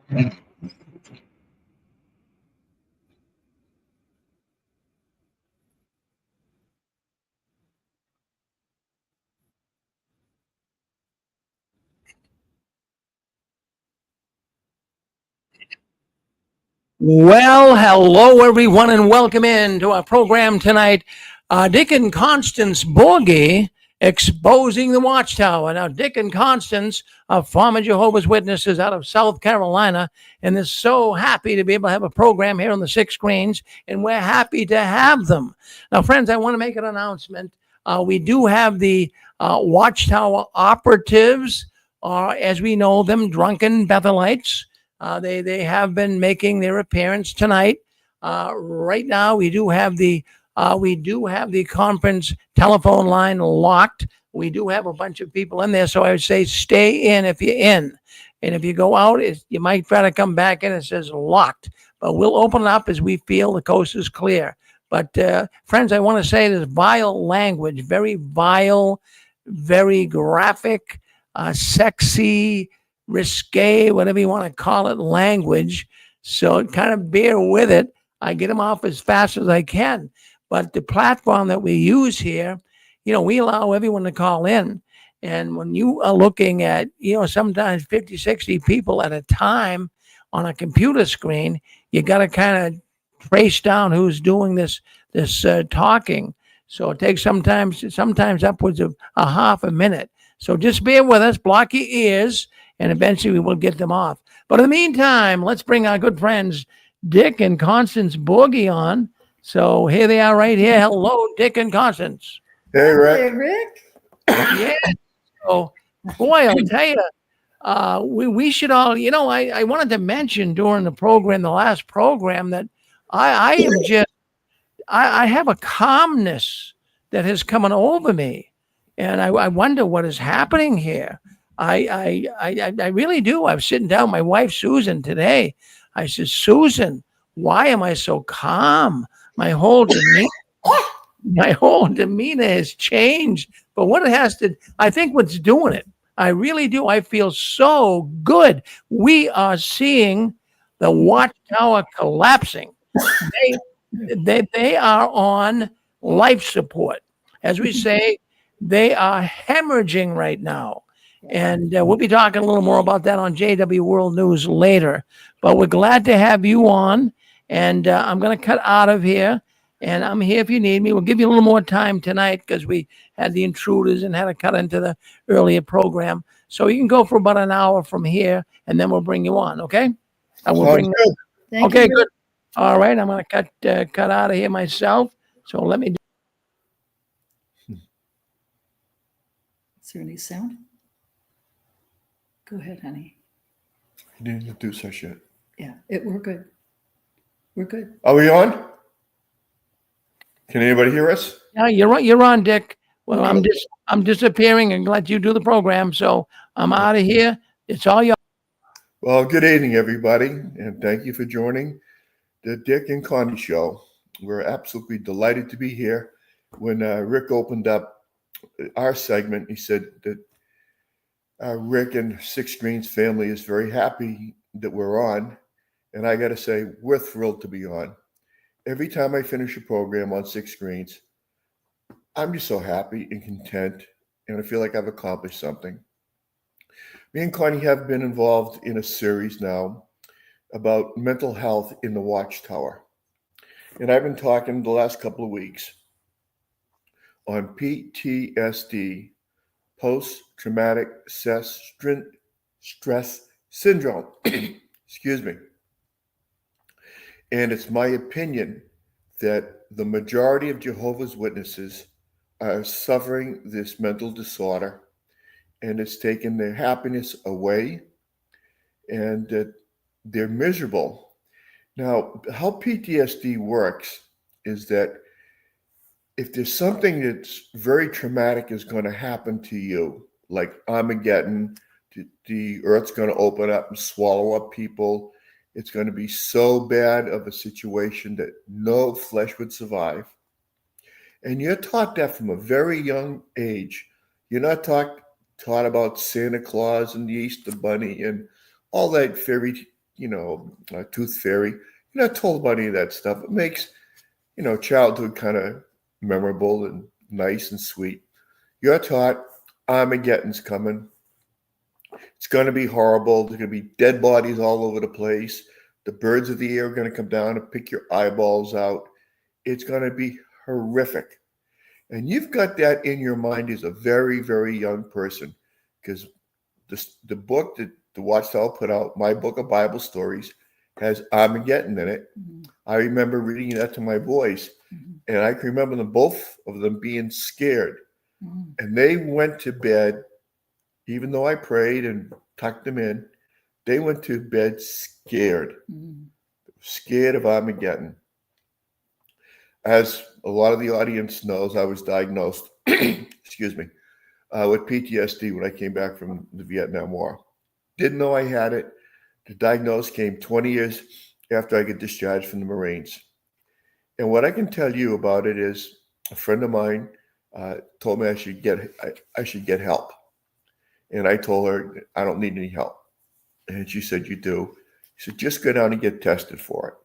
Well, hello everyone, and welcome in to our program tonight. Dick and Constance Borghi exposing the Watchtower. Now, Dick and Constance are former Jehovah's Witnesses out of South Carolina, and they're so happy to be able to have a program here on the Six Screens, and we're happy to have them. Now, friends, I want to make an announcement. We do have the Watchtower operatives, as we know them, drunken Bethelites. They have been making their appearance tonight. Right now, we do have the conference telephone line locked. We do have a bunch of people in there, so I would say stay in if you're in, and if you go out, you might try to come back in. It says locked, but we'll open it up as we feel the coast is clear. But friends, I want to say this vile language, very vile, very graphic, sexy, risque, whatever you want to call it, language. So kind of bear with it. I get them off as fast as I can. But the platform that we use here, we allow everyone to call in. And when you are looking at, sometimes 50, 60 people at a time on a computer screen, you got to kind of trace down who's doing this talking. So it takes sometimes upwards of a half a minute. So just bear with us, block your ears, and eventually we will get them off. But in the meantime, let's bring our good friends Dick and Constance Borghi on. So here they are right here. Hello, Dick and Constance. Hey, Rick. Hey, Rick. Yeah. So, boy, I'll tell you, we should all, I wanted to mention during the last program, that I have a calmness that has come over me. And I wonder what is happening here. I really do. I was sitting down with my wife, Susan, today. I said, Susan, why am I so calm? My whole demeanor has changed. But what it has to, I think what's doing it, I really do. I feel so good. We are seeing the Watchtower collapsing. They are on life support. As we say, they are hemorrhaging right now. And we'll be talking a little more about that on JW World News later. But we're glad to have you on. And I'm going to cut out of here. And I'm here if you need me. We'll give you a little more time tonight because we had the intruders and had to cut into the earlier program. So you can go for about an hour from here, and then we'll bring you on, okay? I will bring good. Okay, good. All right, I'm going to cut out of here myself. So let me. Is there any sound? Go ahead, honey. You didn't introduce us yet. Yeah, we're good. We're good. Are we on? Can anybody hear us? Yeah, you're on, Dick. Well, I'm disappearing and let you do the program. So I'm out of here. It's all yours. Well, good evening, everybody, and thank you for joining the Dick and Connie Show. We're absolutely delighted to be here. When Rick opened up our segment, he said that Rick and Six Screens family is very happy that we're on. And I got to say, we're thrilled to be on. Every time I finish a program on Six Screens, I'm just so happy and content, and I feel like I've accomplished something. Me and Connie have been involved in a series now about mental health in the Watchtower. And I've been talking the last couple of weeks on PTSD, post-traumatic stress syndrome. Excuse me. And it's my opinion that the majority of Jehovah's Witnesses are suffering this mental disorder, and it's taken their happiness away, and that they're miserable. Now, how PTSD works is that if there's something that's very traumatic is going to happen to you, like Armageddon, the earth's going to open up and swallow up people. It's going to be so bad of a situation that no flesh would survive. And you're taught that from a very young age. You're not taught about Santa Claus and the Easter Bunny and all that fairy a tooth fairy. You're not told about any of that stuff. It makes, childhood kind of memorable and nice and sweet. You're taught Armageddon's coming. It's going to be horrible. There's going to be dead bodies all over the place. The birds of the air are going to come down and pick your eyeballs out. It's going to be horrific. And you've got that in your mind as a very, very young person, because the book that the Watchtower put out, my book of Bible stories, has Armageddon in it. Mhm. I remember reading that to my boys, Mhm. and I can remember both of them being scared. Mhm. And they went to bed, even though I prayed and tucked them in, they went to bed scared of Armageddon. As a lot of the audience knows, I was diagnosed, excuse me, with PTSD when I came back from the Vietnam War. Didn't know I had it. The diagnosis came 20 years after I got discharged from the Marines. And what I can tell you about it is a friend of mine told me I should get help. And I told her, I don't need any help. And she said, you do. She said, just go down and get tested for it.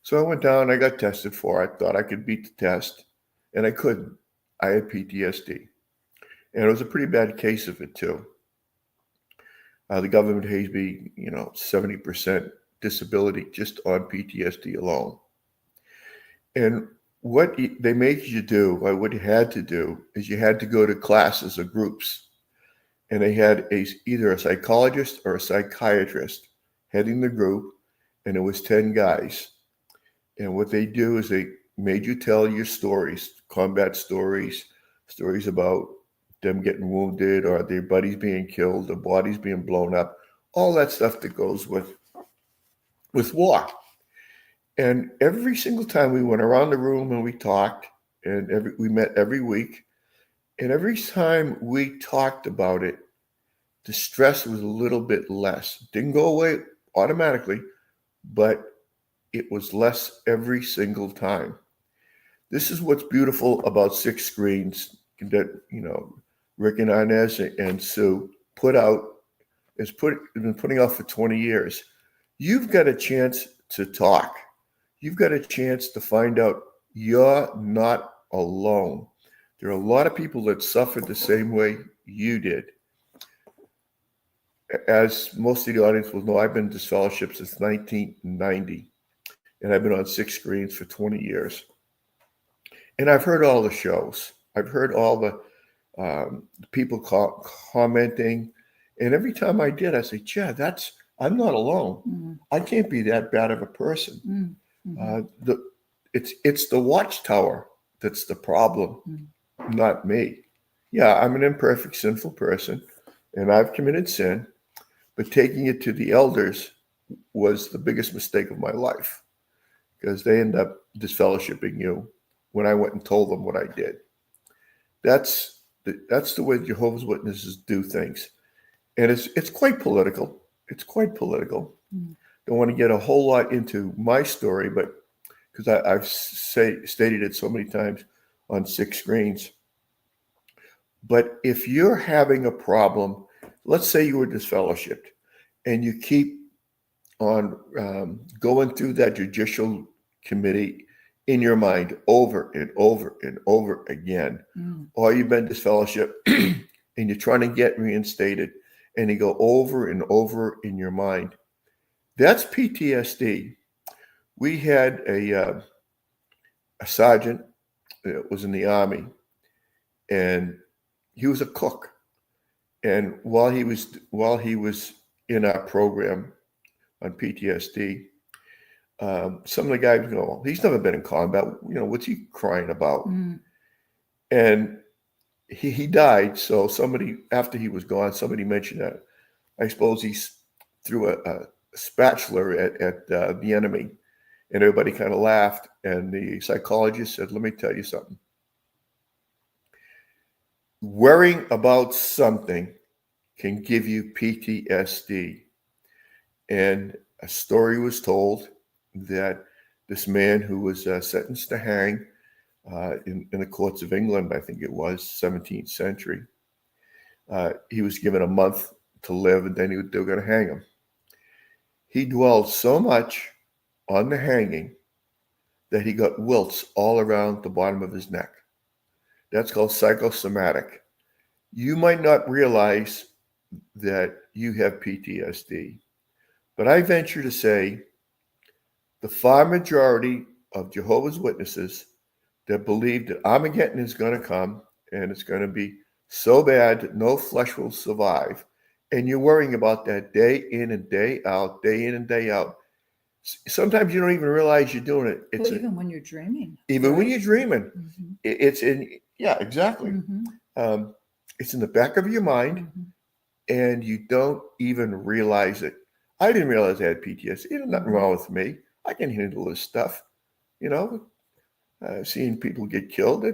So I went down, I got tested for it. I thought I could beat the test, and I couldn't. I had PTSD. And it was a pretty bad case of it, too. The government pays me, 70% disability just on PTSD alone. And what they make you do, what you had to do, is you had to go to classes or groups. And they had either a psychologist or a psychiatrist heading the group, and it was 10 guys. And what they do is they made you tell your stories, combat stories, stories about them getting wounded or their buddies being killed, their bodies being blown up, all that stuff that goes with war. And every single time we went around the room and we talked, and we met every week, and every time we talked about it, the stress was a little bit less. Didn't go away automatically, but it was less every single time. This is what's beautiful about Six Screens that, Rick and Inez and Sue put out, been putting out for 20 years. You've got a chance to talk. You've got a chance to find out you're not alone. There are a lot of people that suffered the same way you did. As most of the audience will know, I've been disfellowshipped since 1990, and I've been on Six Screens for 20 years. And I've heard all the shows. I've heard all the people commenting. And every time I did, I say, "Yeah, I'm not alone. I can't be that bad of a person." It's the Watchtower that's the problem, not me. Yeah, I'm an imperfect, sinful person, and I've committed sin. But taking it to the elders was the biggest mistake of my life, because they end up disfellowshipping you when I went and told them what I did. That's the way Jehovah's Witnesses do things. And it's quite political. It's quite political. Don't want to get a whole lot into my story, but because I've stated it so many times on Six Screens. But if you're having a problem, let's say you were disfellowshipped, and you keep on going through that judicial committee in your mind over and over and over again, or you've been disfellowshipped and you're trying to get reinstated, and you go over and over in your mind. That's PTSD. We had a sergeant that was in the Army, and he was a cook. And while he was in our program on PTSD, some of the guys go, "Well, he's never been in combat. What's he crying about?" And he died. So somebody, after he was gone, somebody mentioned that. I suppose he threw a spatula at the enemy, and everybody kind of laughed. And the psychologist said, "Let me tell you something. Worrying about something can give you PTSD." And a story was told that this man who was sentenced to hang in the courts of England, I think it was 17th century, he was given a month to live, and then they were going to hang him. he dwelled so much on the hanging that he got wilts all around the bottom of his neck. That's called psychosomatic. You might not realize that you have PTSD, but I venture to say the far majority of Jehovah's Witnesses that believe that Armageddon is going to come and it's going to be so bad that no flesh will survive, and you're worrying about that day in and day out, day in and day out. Sometimes you don't even realize you're doing it. Well, even when you're dreaming. Even when right? you're dreaming, Mhm, it's in, yeah, exactly. mhm, It's in the back of your mind, mhm. and you don't even realize it. I didn't realize I had PTSD. There's nothing wrong with me. I can handle this stuff. You know, seeing people get killed,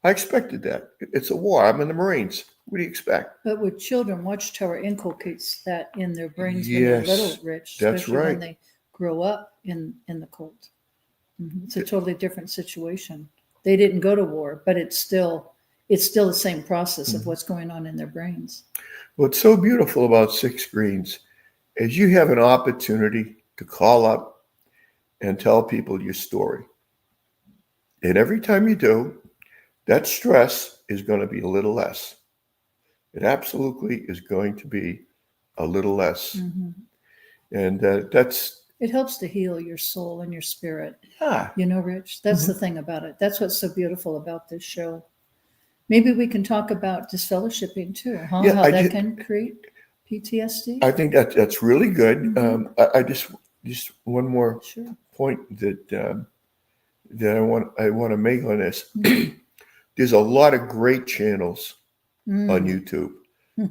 I expected that. It's a war. I'm in the Marines. What do you expect? But with children, Watchtower inculcates that in their brains when they're Yes, little, Rich, that's especially when right. they grow up in the cold. It's a totally different situation. They didn't go to war, but it's still the same process of Mhm. what's going on in their brains. What's so beautiful about Six Screens is you have an opportunity to call up and tell people your story. And every time you do, that stress is going to be a little less. It absolutely is going to be a little less. Mhm. And that's, It helps to heal your soul and your spirit. yeah. You know, Rich, that's the thing about it. That's what's so beautiful about this show. Maybe we can talk about disfellowshipping too, huh? Yeah, How I that ju- can create PTSD. I think that's really good. Mhm. I just one more Sure. point that I want to make on this. Mhm. There's a lot of great channels on Mm. YouTube.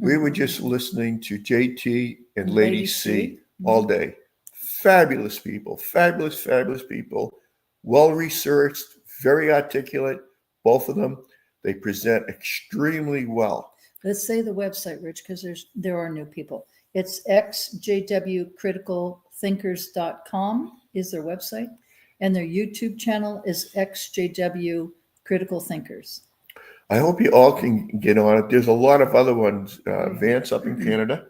We were just listening to JT and Lady C all Mhm. day. Fabulous people, fabulous people. Well researched, very articulate. Both of them. They present extremely well. Let's say the website, Rich, because there are new people. It's xjwcriticalthinkers.com is their website, and their YouTube channel is xjw critical thinkers. I hope you all can get on it. There's a lot of other ones. Oh, yeah. Vance up in Canada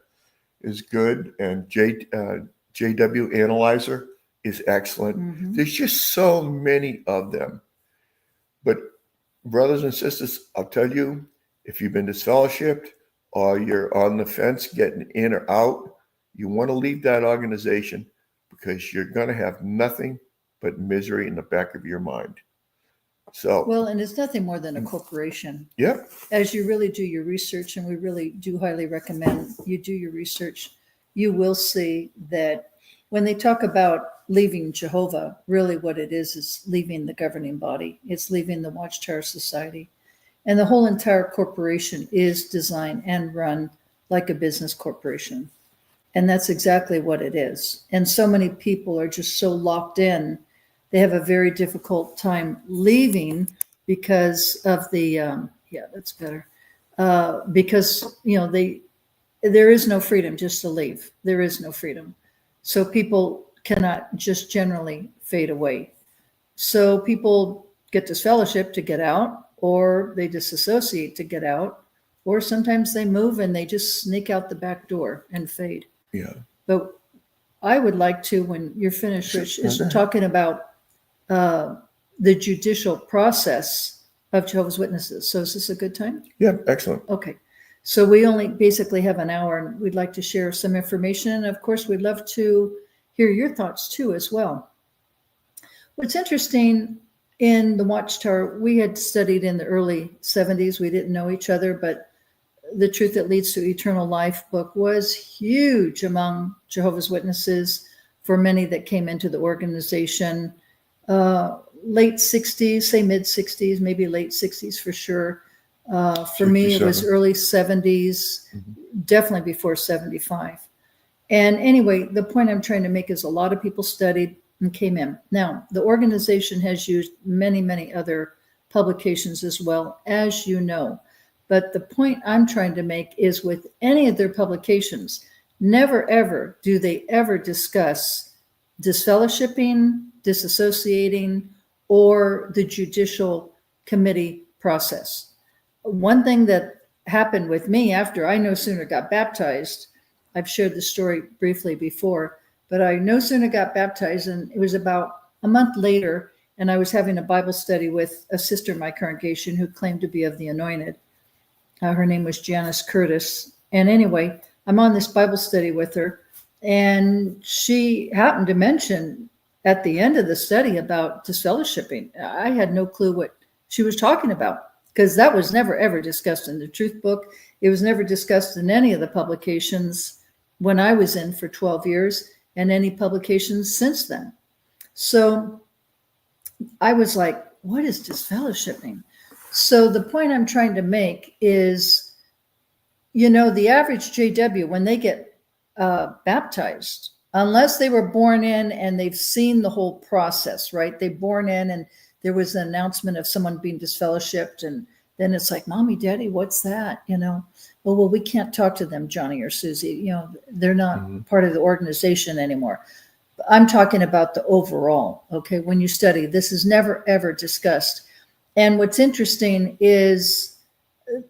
is good, and JW Analyzer is excellent. Mhm. There's just so many of them. But brothers and sisters, I'll tell you, if you've been disfellowshipped or you're on the fence getting in or out, you want to leave that organization because you're going to have nothing but misery in the back of your mind. So, Well, and it's nothing more than a corporation. yeah, As you really do your research, and we really do highly recommend you do your research, you will see that when they talk about leaving Jehovah, really what it is leaving the governing body. It's leaving the Watchtower Society. And the whole entire corporation is designed and run like a business corporation. And that's exactly what it is. And so many people are just so locked in, they have a very difficult time leaving because of the, yeah, that's better. Because, there is no freedom just to leave. There is no freedom. So people cannot just generally fade away. So people get disfellowship to get out, or they disassociate to get out, or sometimes they move and they just sneak out the back door and fade. yeah. But I would like to, when you're finished, Rich, is Okay. talking about the judicial process of Jehovah's Witnesses. So is this a good time? Yeah, excellent. Okay. So we only basically have an hour, and we'd like to share some information. And of course, we'd love to hear your thoughts too, as well. What's interesting in the Watchtower, we had studied in the early 70s. We didn't know each other, but The Truth That Leads to Eternal Life book was huge among Jehovah's Witnesses for many that came into the organization. Late 60s, say mid 60s, maybe late 60s for sure. For me, it was 67. early 70s, definitely before 75. And anyway, the point I'm trying to make is a lot of people studied and came in. Now, the organization has used many other publications as well, as you know. But the point I'm trying to make is with any of their publications, never ever do they ever discuss disfellowshipping, disassociating, or the judicial committee process. One thing that happened with me after I no sooner got baptized I've shared the story briefly before, but I no sooner got baptized, and it was about a month later, and I was having a Bible study with a sister in my congregation who claimed to be of the anointed. Her name was Janice Curtis. And anyway, I'm on this Bible study with her, and she happened to mention at the end of the study about disfellowshipping. I had no clue what she was talking about, because that was never, ever discussed in the Truth Book. It was never discussed in any of the publications when I was in for 12 years, and any publications since then. So I was like, what is disfellowshipping? So the point I'm trying to make is, the average JW, when they get baptized, unless they were born in and they've seen the whole process, right? They're born in and there was an announcement of someone being disfellowshipped, and then it's like, Mommy, Daddy, what's that? Well, we can't talk to them, Johnny or Susie. They're not part of the organization anymore. I'm talking about the overall, okay? When you study, this is never, ever discussed. And what's interesting is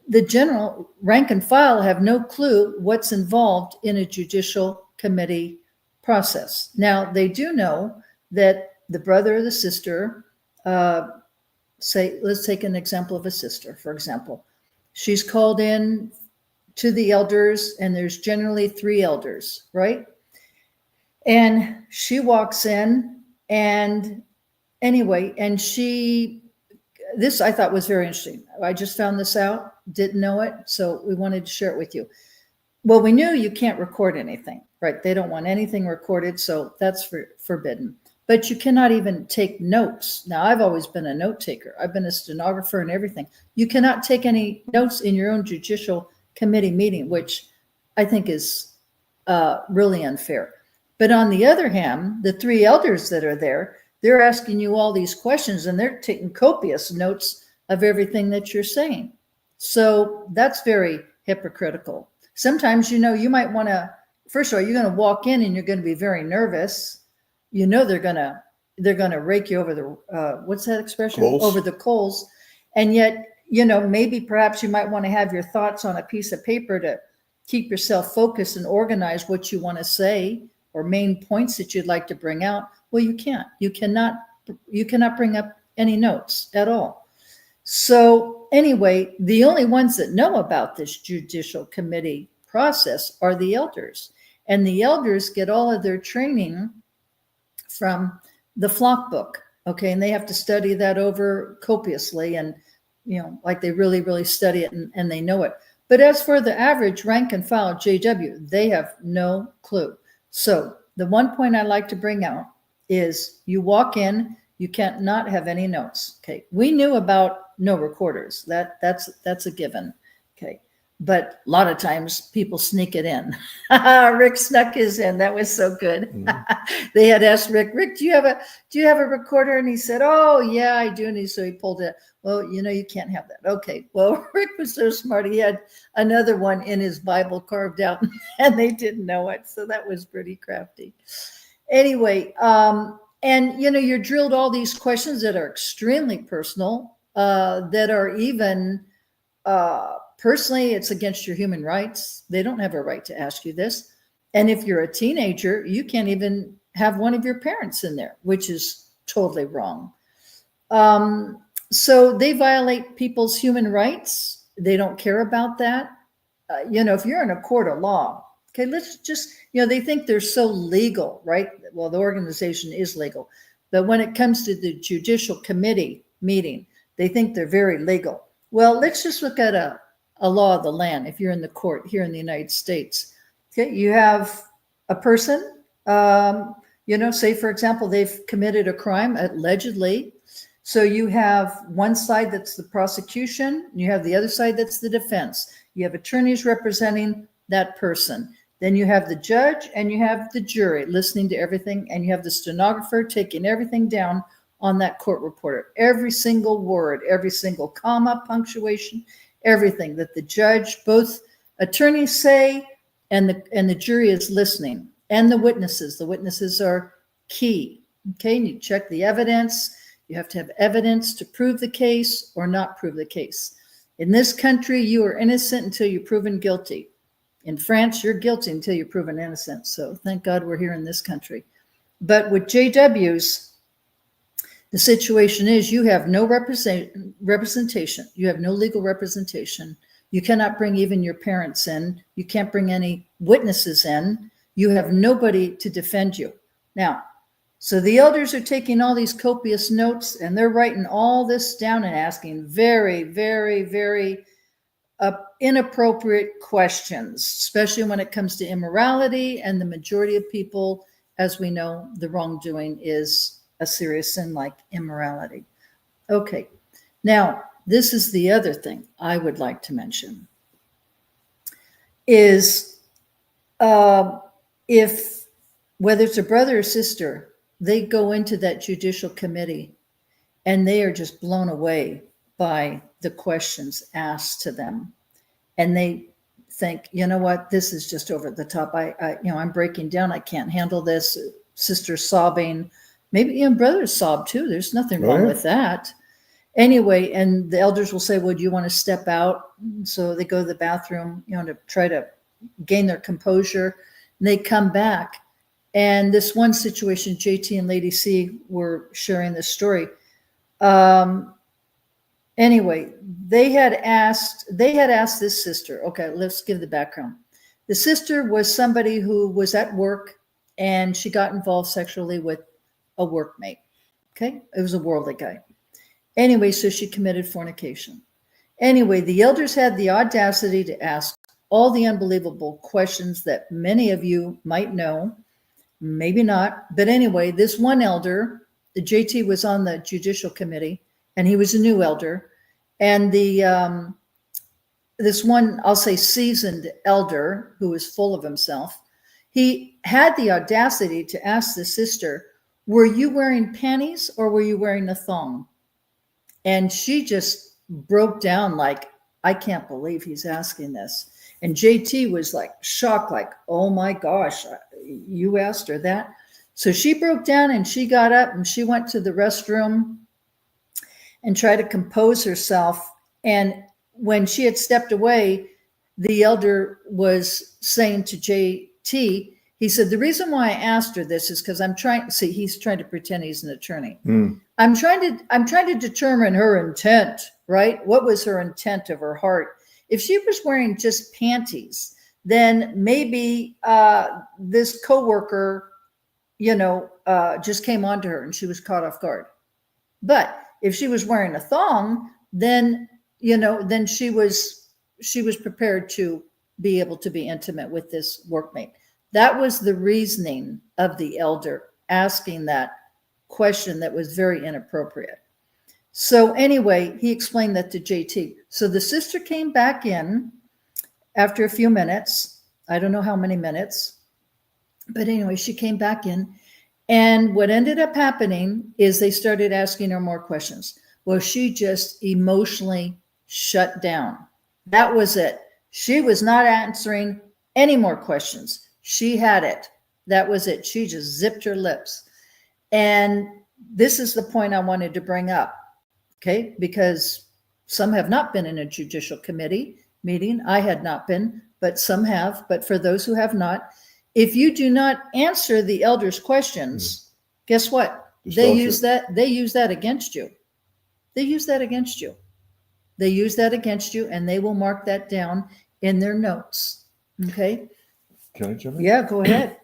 the general rank and file have no clue what's involved in a judicial committee process. Now, they do know that the brother or the sister, let's take an example of a sister, for example. She's called in to the elders, and there's generally 3 elders, right? And she walks in, and anyway, and this I thought was very interesting. I just found this out, didn't know it, so we wanted to share it with you. Well, we knew you can't record anything, right? They don't want anything recorded, so that's forbidden. But you cannot even take notes. Now, I've always been a note taker. I've been a stenographer and everything. You cannot take any notes in your own judicial committee meeting, which I think is really unfair. But on the other hand, the 3 elders that are there, they're asking you all these questions, and they're taking copious notes of everything that you're saying. So that's very hypocritical. Sometimes, you might want to, first of all, you're going to walk in and you're going to be very nervous. They're going to rake you over the, what's that expression? Coals. Over the coals. And yet, maybe perhaps you might want to have your thoughts on a piece of paper to keep yourself focused and organize what you want to say, or main points that you'd like to bring out. Well, you can't. You cannot bring up any notes at all. So anyway, the only ones that know about this judicial committee process are the elders. And the elders get all of their training from the flock book, okay? And they have to study that over copiously, and, like they really, really study it, and they know it. But as for the average rank and file JW, they have no clue. So the one point I like to bring out is you walk in, you can't not have any notes. Okay. We knew about no recorders. That's a given. Okay. But a lot of times people sneak it in. Rick snuck his in. That was so good. They had asked Rick, do you have a recorder? And he said, oh yeah, I do. And so he pulled it. Well, you can't have that. Okay. Well, Rick was so smart. He had another one in his Bible carved out, and they didn't know it. So that was pretty crafty. Anyway, and you're drilled all these questions that are extremely personal, that are even, personally, it's against your human rights. They don't have a right to ask you this. And if you're a teenager, you can't even have one of your parents in there, which is totally wrong. So they violate people's human rights. They don't care about that. If you're in a court of law, okay, let's just, they think they're so legal, right? Well, the organization is legal. But when it comes to the judicial committee meeting, they think they're very legal. Well, let's just look at a law of the land. If you're in the court here in the United States, okay, you have a person, say, for example, they've committed a crime, allegedly. So you have one side that's the prosecution, and you have the other side that's the defense. You have attorneys representing that person. Then you have the judge, and you have the jury listening to everything, and you have the stenographer taking everything down on that court reporter. Every single word, every single comma, punctuation, everything that the judge, both attorneys say, and the jury is listening, and the witnesses. The witnesses are key. Okay, and you check the evidence. You have to have evidence to prove the case or not prove the case. In this country, you are innocent until you're proven guilty. In France, you're guilty until you're proven innocent. So thank God we're here in this country. But with JWs, the situation is you have no representation. You have no legal representation. You cannot bring even your parents in. You can't bring any witnesses in. You have nobody to defend you. Now, so the elders are taking all these copious notes and they're writing all this down and asking very, very, very inappropriate questions, especially when it comes to immorality. And the majority of people, as we know, the wrongdoing is a serious sin like immorality. Okay, now this is the other thing I would like to mention is if, whether it's a brother or sister, they go into that judicial committee and they are just blown away by the questions asked to them. And they think, you know what, this is just over the top. I'm breaking down. I can't handle this. Sister's sobbing. Maybe brothers sob too. There's nothing wrong with that. Anyway, and the elders will say, well, do you want to step out? So they go to the bathroom, to try to gain their composure. And they come back. And this one situation, JT and Lady C were sharing this story. Anyway, they had asked this sister, okay, let's give the background. The sister was somebody who was at work and she got involved sexually with a workmate. Okay. It was a worldly guy. Anyway, so she committed fornication. Anyway, the elders had the audacity to ask all the unbelievable questions that many of you might know, maybe not. But anyway, this one elder, the JT was on the judicial committee and he was a new elder. And this one, I'll say seasoned elder who was full of himself, he had the audacity to ask the sister, were you wearing panties or were you wearing a thong? And she just broke down like, I can't believe he's asking this. And JT was like shocked, like, oh my gosh, you asked her that? So she broke down and she got up and she went to the restroom and tried to compose herself. And when she had stepped away, the elder was saying to JT, he said, the reason why I asked her this is because he's trying to pretend he's an attorney. I'm trying to determine her intent, right? What was her intent of her heart? If she was wearing just panties, then maybe this coworker, just came onto her and she was caught off guard. But if she was wearing a thong, then she was prepared to be able to be intimate with this workmate. That was the reasoning of the elder asking that question that was very inappropriate. So anyway, he explained that to JT. So the sister came back in after a few minutes. I don't know how many minutes, but anyway, she came back in. And what ended up happening is they started asking her more questions. Well, she just emotionally shut down. That was it. She was not answering any more questions. She had it. That was it. She just zipped her lips. And this is the point I wanted to bring up, okay? Because some have not been in a judicial committee meeting. I had not been, but some have. But for those who have not, if you do not answer the elders' questions, guess what? They use that against you. They use that against you. They use that against you, and they will mark that down in their notes. Okay? Can I jump in? Yeah, go ahead.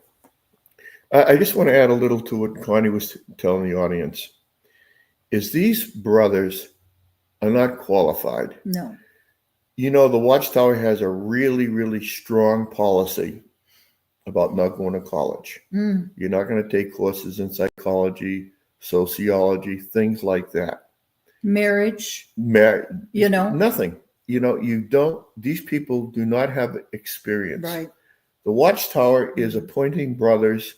I just want to add a little to what Connie was telling the audience. Is these brothers are not qualified. No. The Watchtower has a really, really strong policy about not going to college. You're not going to take courses in psychology, sociology, things like that. Marriage. Nothing. These people do not have experience. Right. The Watchtower is appointing brothers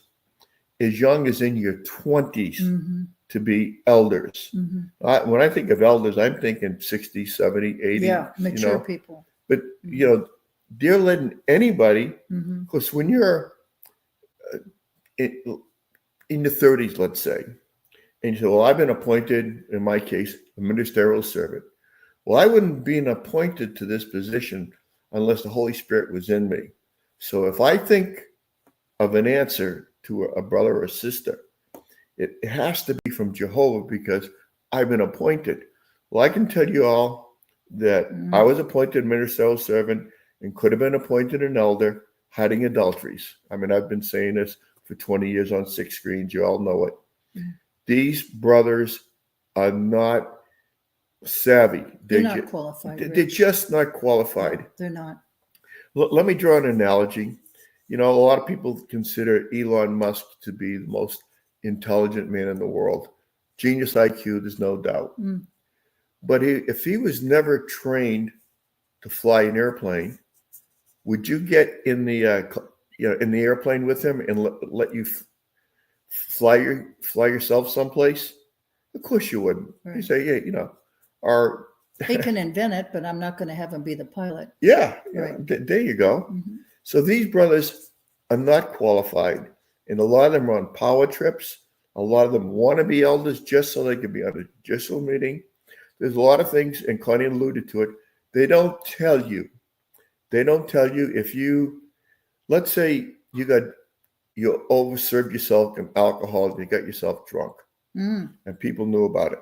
as young as in your 20s to be elders. When I think of elders, I'm thinking 60, 70, 80. Yeah, mature people. But, they're letting anybody, because when you're in the 30s, let's say, and you say, well, I've been appointed, in my case, a ministerial servant. Well, I wouldn't be appointed to this position unless the Holy Spirit was in me. So if I think of an answer to a brother or sister, it has to be from Jehovah because I've been appointed. Well, I can tell you all that I was appointed ministerial servant and could have been appointed an elder hiding adulteries. I mean, I've been saying this for 20 years on 6 screens. You all know it. These brothers are not savvy. They're not qualified. They're Rich. just not qualified. No, they're not. Let me draw an analogy. You know, a lot of people consider Elon Musk to be the most intelligent man in the world. Genius IQ, there's no doubt. But if he was never trained to fly an airplane, would you get in the in the airplane with him and let you fly yourself someplace? Of course you wouldn't. Right. You say, yeah, you know, or He can invent it, but I'm not going to have him be the pilot. yeah, Right. There you go. So these brothers are not qualified, and a lot of them are on power trips. A lot of them want to be elders just so they can be on a judicial meeting. There's a lot of things, and Connie alluded to it. They don't tell you. They don't tell you if you, let's say you overserved yourself in alcohol and you got yourself drunk, and people knew about it.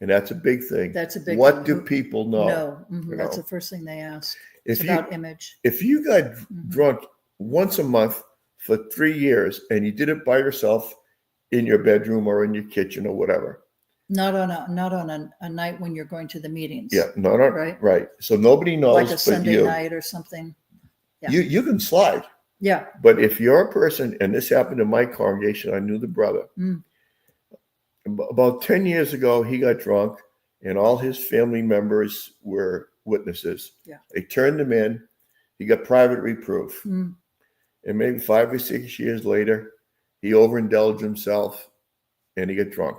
And that's a big thing. That's a big What thing. do people know? No, You that's know? the first thing they ask. If It's you about image. if you got drunk once a month for 3 years and you did it by yourself in your bedroom or in your kitchen or whatever. Not on a night when you're going to the meetings. Yeah, no, no, Right. right. So nobody knows Like a but Sunday you. night or something. Yeah. You can slide. Yeah. But if you're a person, and this happened in my congregation, I knew the brother. About 10 years ago, he got drunk, and all his family members were witnesses. Yeah. They turned him in. He got private reproof. And maybe 5 or 6 years later, he overindulged himself, and he got drunk.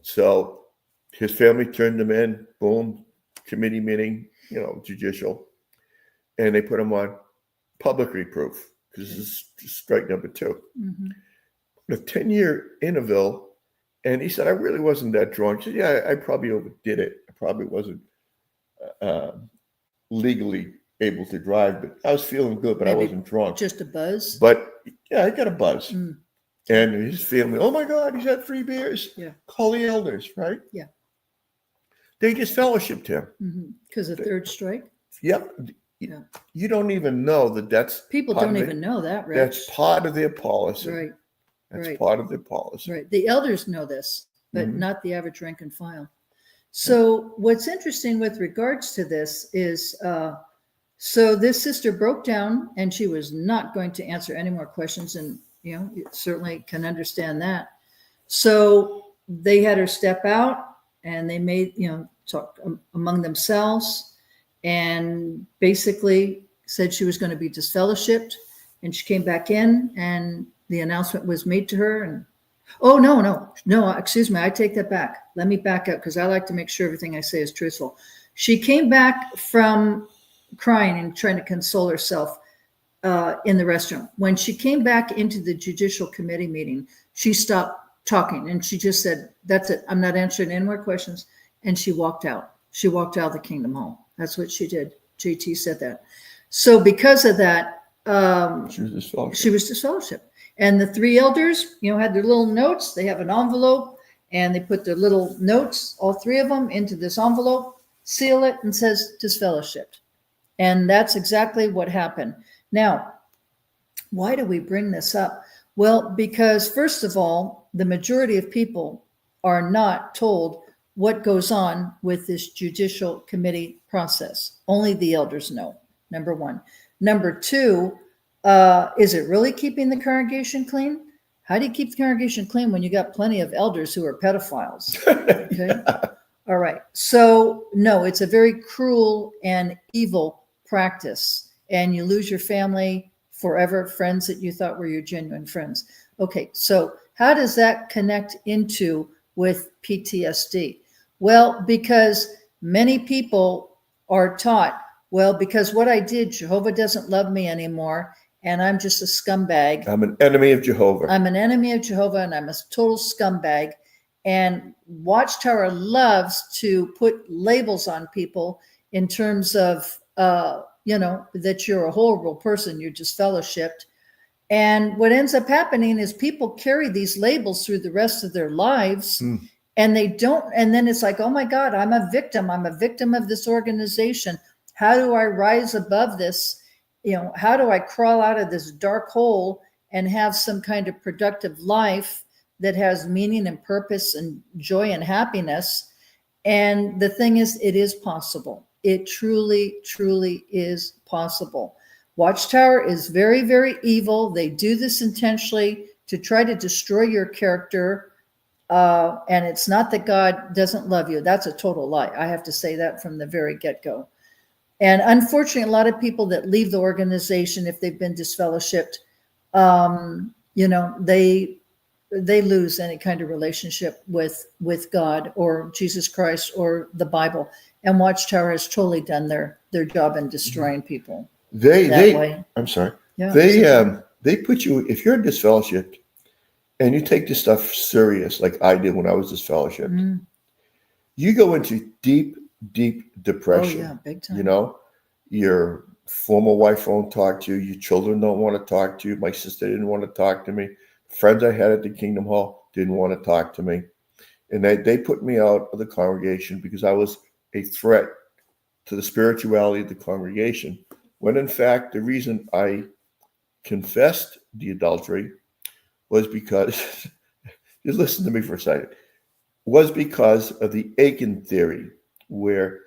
So his family turned him in. Boom, committee meeting, judicial. And they put him on public reproof because this is strike number 2. A 10-year interval. And he said, I really wasn't that drunk. He said, yeah, I probably overdid it. I probably wasn't legally able to drive, but I was feeling good, but Maybe I wasn't drunk. Just a buzz. But yeah, I got a buzz. And his family, oh my God, he's had 3 beers. Yeah. Call the elders, right? Yeah. They just fellowshipped him. Because of third strike. Yep. Yeah. You don't even know that that's People part don't of even know that, Rich. That's part of their policy. Right. That's right. part of their policy. Right. The elders know this, but not the average rank and file. So what's interesting with regards to this is, so this sister broke down and she was not going to answer any more questions. And, you certainly can understand that. So they had her step out and they made, talk among themselves and basically said she was going to be disfellowshipped. And she came back in and the announcement was made to her. And, oh, no, excuse me. I take that back. Let me back up because I like to make sure everything I say is truthful. She came back from crying and trying to console herself in the restroom. When she came back into the judicial committee meeting, she stopped talking and she just said, that's it. I'm not answering any more questions. And she walked out. She walked out of the Kingdom Hall. That's what she did. JT said that. So because of that, she was disfellowshipped. And the 3 elders, had their little notes. They have an envelope and they put their little notes, all 3 of them, into this envelope, seal it, and says disfellowshipped. And that's exactly what happened. Now, why do we bring this up? Well, because first of all, the majority of people are not told what goes on with this judicial committee process. Only the elders know, number 1. Number 2, is it really keeping the congregation clean? How do you keep the congregation clean when you got plenty of elders who are pedophiles? Okay. Yeah. All right. So no, it's a very cruel and evil practice. And you lose your family forever, friends that you thought were your genuine friends. Okay. So how does that connect into with PTSD? Well, because many people are taught, well, because what I did, Jehovah doesn't love me anymore. And I'm just a scumbag. I'm an enemy of Jehovah. I'm an enemy of Jehovah and I'm a total scumbag. And Watchtower loves to put labels on people in terms of, that you're a horrible person, you're disfellowshipped. And what ends up happening is people carry these labels through the rest of their lives. And they don't, and then it's like, oh my God, I'm a victim of this organization. How do I rise above this? How do I crawl out of this dark hole and have some kind of productive life that has meaning and purpose and joy and happiness? And the thing is, it is possible. It truly, truly is possible. Watchtower is very, very evil. They do this intentionally to try to destroy your character. And it's not that God doesn't love you. That's a total lie. I have to say that from the very get-go. And unfortunately, a lot of people that leave the organization, if they've been disfellowshipped, they lose any kind of relationship with God or Jesus Christ or the Bible. And Watchtower has totally done their job in destroying people. I'm sorry. Yeah, They put you, if you're disfellowshipped and you take this stuff serious, like I did when I was disfellowshipped, you go into deep, deep depression. Oh yeah, big time. Your former wife won't talk to you. Your children don't want to talk to you. My sister didn't want to talk to me. Friends I had at the Kingdom Hall didn't want to talk to me. And they put me out of the congregation because I was a threat to the spirituality of the congregation. When in fact, the reason I confessed the adultery was because, just listen to me for a second, was because of the Aiken theory, where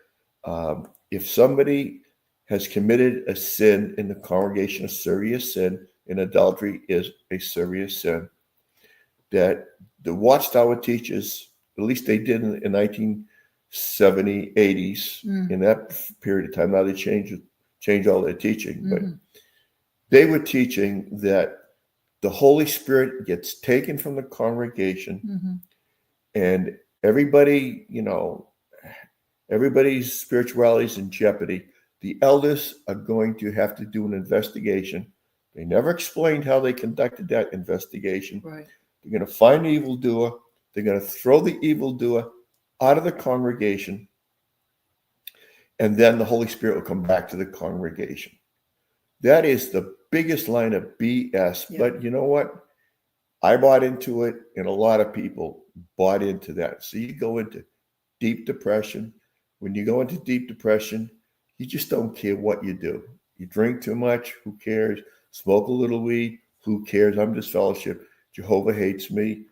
if somebody has committed a sin in the congregation, a serious sin, and adultery is a serious sin, that the Watchtower teaches, at least they did in the 1970s, 80s, in that period of time. Now they change all their teaching, but they were teaching that the Holy Spirit gets taken from the congregation, and everybody, everybody's spirituality is in jeopardy. The elders are going to have to do an investigation. They never explained how they conducted that investigation. Right. They're going to find the evildoer. They're going to throw the evildoer out of the congregation, and then the Holy Spirit will come back to the congregation. That is the biggest line of BS. Yeah. But you know what? I bought into it, and a lot of people bought into that. So you go into deep depression. When you go into deep depression, you just don't care what you do. You drink too much, who cares? Smoke a little weed, who cares? I'm disfellowshipped. Jehovah hates me.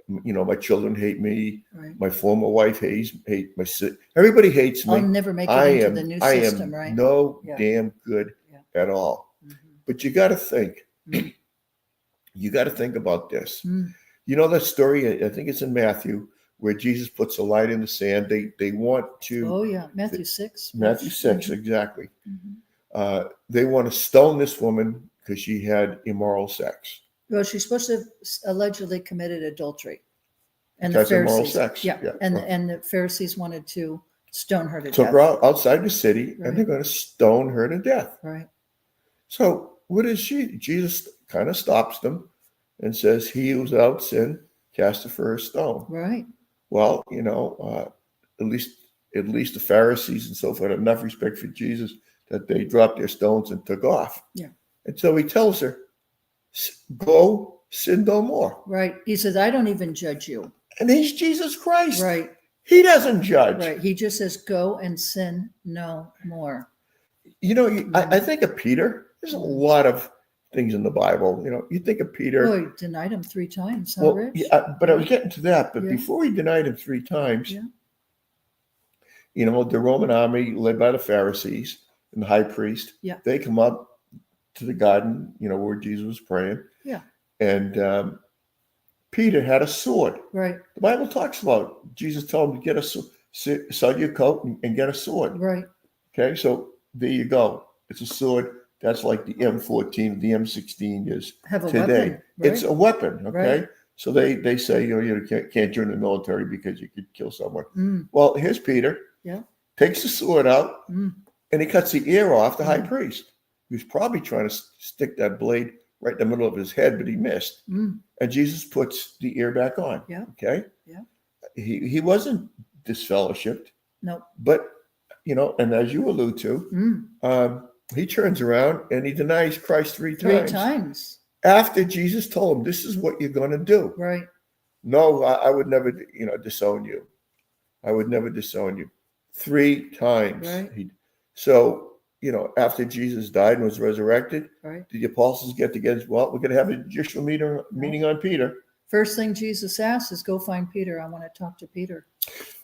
My children hate me. Right. My former wife hates my sister. Everybody hates me. I'll never make it into the new system, right? I am no damn good at all. But you got to think. You got to think about this. You know that story, I think it's in Matthew, where Jesus puts a line in the sand. They want to. Oh, yeah. Matthew 6. Matthew 6, exactly. They want to stone this woman because she had immoral sex. Well, she's supposed to have allegedly committed adultery. And that's the Pharisees. Immoral sex. Yeah. And the Pharisees wanted to stone her to death. Took her outside the city, and they're going to stone her to death. Right. So what is she? Jesus kind of stops them and says, "He who's without sin, cast the first stone." Right. Well, at least the Pharisees and so forth had enough respect for Jesus that they dropped their stones and took off. Yeah. And so he tells her, "Go, sin no more." Right. He says, "I don't even judge you." And he's Jesus Christ. Right. He doesn't judge. Right. He just says, "Go and sin no more." I think of Peter. There's a lot of things in the Bible. You think of Peter. Oh, he denied him 3 times. Huh, Rich? Yeah, but I was getting to that. But before he denied him 3 times, the Roman army led by the Pharisees and the high priest, they come up to the garden, where Jesus was praying. Yeah. And Peter had a sword. Right. The Bible talks about Jesus told him to get a sword, sell your coat and get a sword. Right. Okay, so there you go. It's a sword. That's like the M14, the M16 is today. Weapon, right? It's a weapon, okay? Right. So they say, you can't join the military because you could kill someone. Well, here's Peter. Yeah. Takes the sword out, and he cuts the ear off the high priest. He was probably trying to stick that blade right in the middle of his head, but he missed. And Jesus puts the ear back on. Yeah. Okay? Yeah. He wasn't disfellowshipped. No. But, and as you allude to, he turns around and he denies Christ three Three times. times. After Jesus told him, this is what you're going to do. Right. No, I would never, disown you. I would never disown you. 3 times. Right. So, after Jesus died and was resurrected, Right. the apostles get together. Well, we're going to have a judicial meeting on Peter. First thing Jesus asks is, go find Peter. I want to talk to Peter.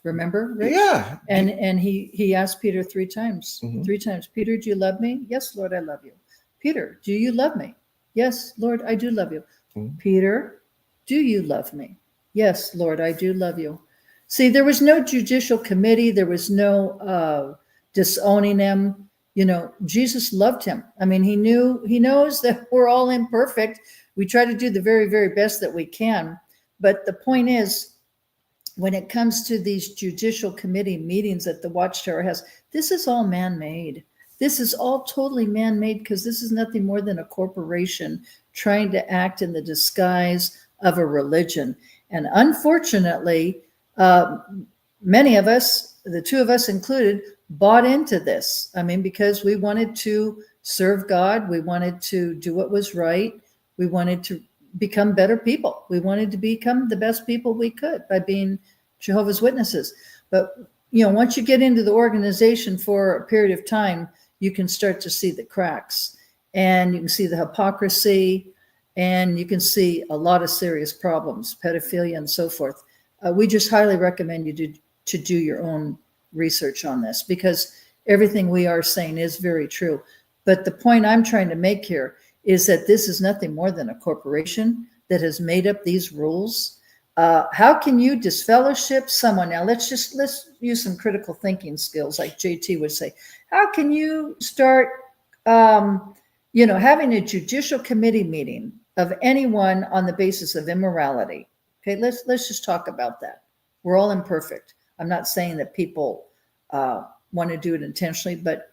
Remember, Rich? Yeah. And he asked Peter 3 times. Mhm. 3 times. Peter, do you love me? Yes, Lord, I love you. Peter, do you love me? Yes, Lord, I do love you. Mhm. Peter, do you love me? Yes, Lord, I do love you. See, there was no judicial committee. There was no disowning him. Jesus loved him. I mean, he knows that we're all imperfect. We try to do the very, very best that we can. But the point is, when it comes to these judicial committee meetings that the Watchtower has, this is all man-made. This is all totally man-made because this is nothing more than a corporation trying to act in the disguise of a religion. And unfortunately, many of us, the 2 of us included, bought into this. I mean, because we wanted to serve God. We wanted to do what was right. We wanted to become better people. We wanted to become the best people we could by being Jehovah's Witnesses. But, once you get into the organization for a period of time, you can start to see the cracks, and you can see the hypocrisy, and you can see a lot of serious problems, pedophilia and so forth. We just highly recommend you to do your own research on this, because everything we are saying is very true. But the point I'm trying to make here is that this is nothing more than a corporation that has made up these rules. How can you disfellowship someone? Now let's use some critical thinking skills, like JT would say. How can you start, having a judicial committee meeting of anyone on the basis of immorality? Okay, let's just talk about that. We're all imperfect. I'm not saying that people want to do it intentionally, but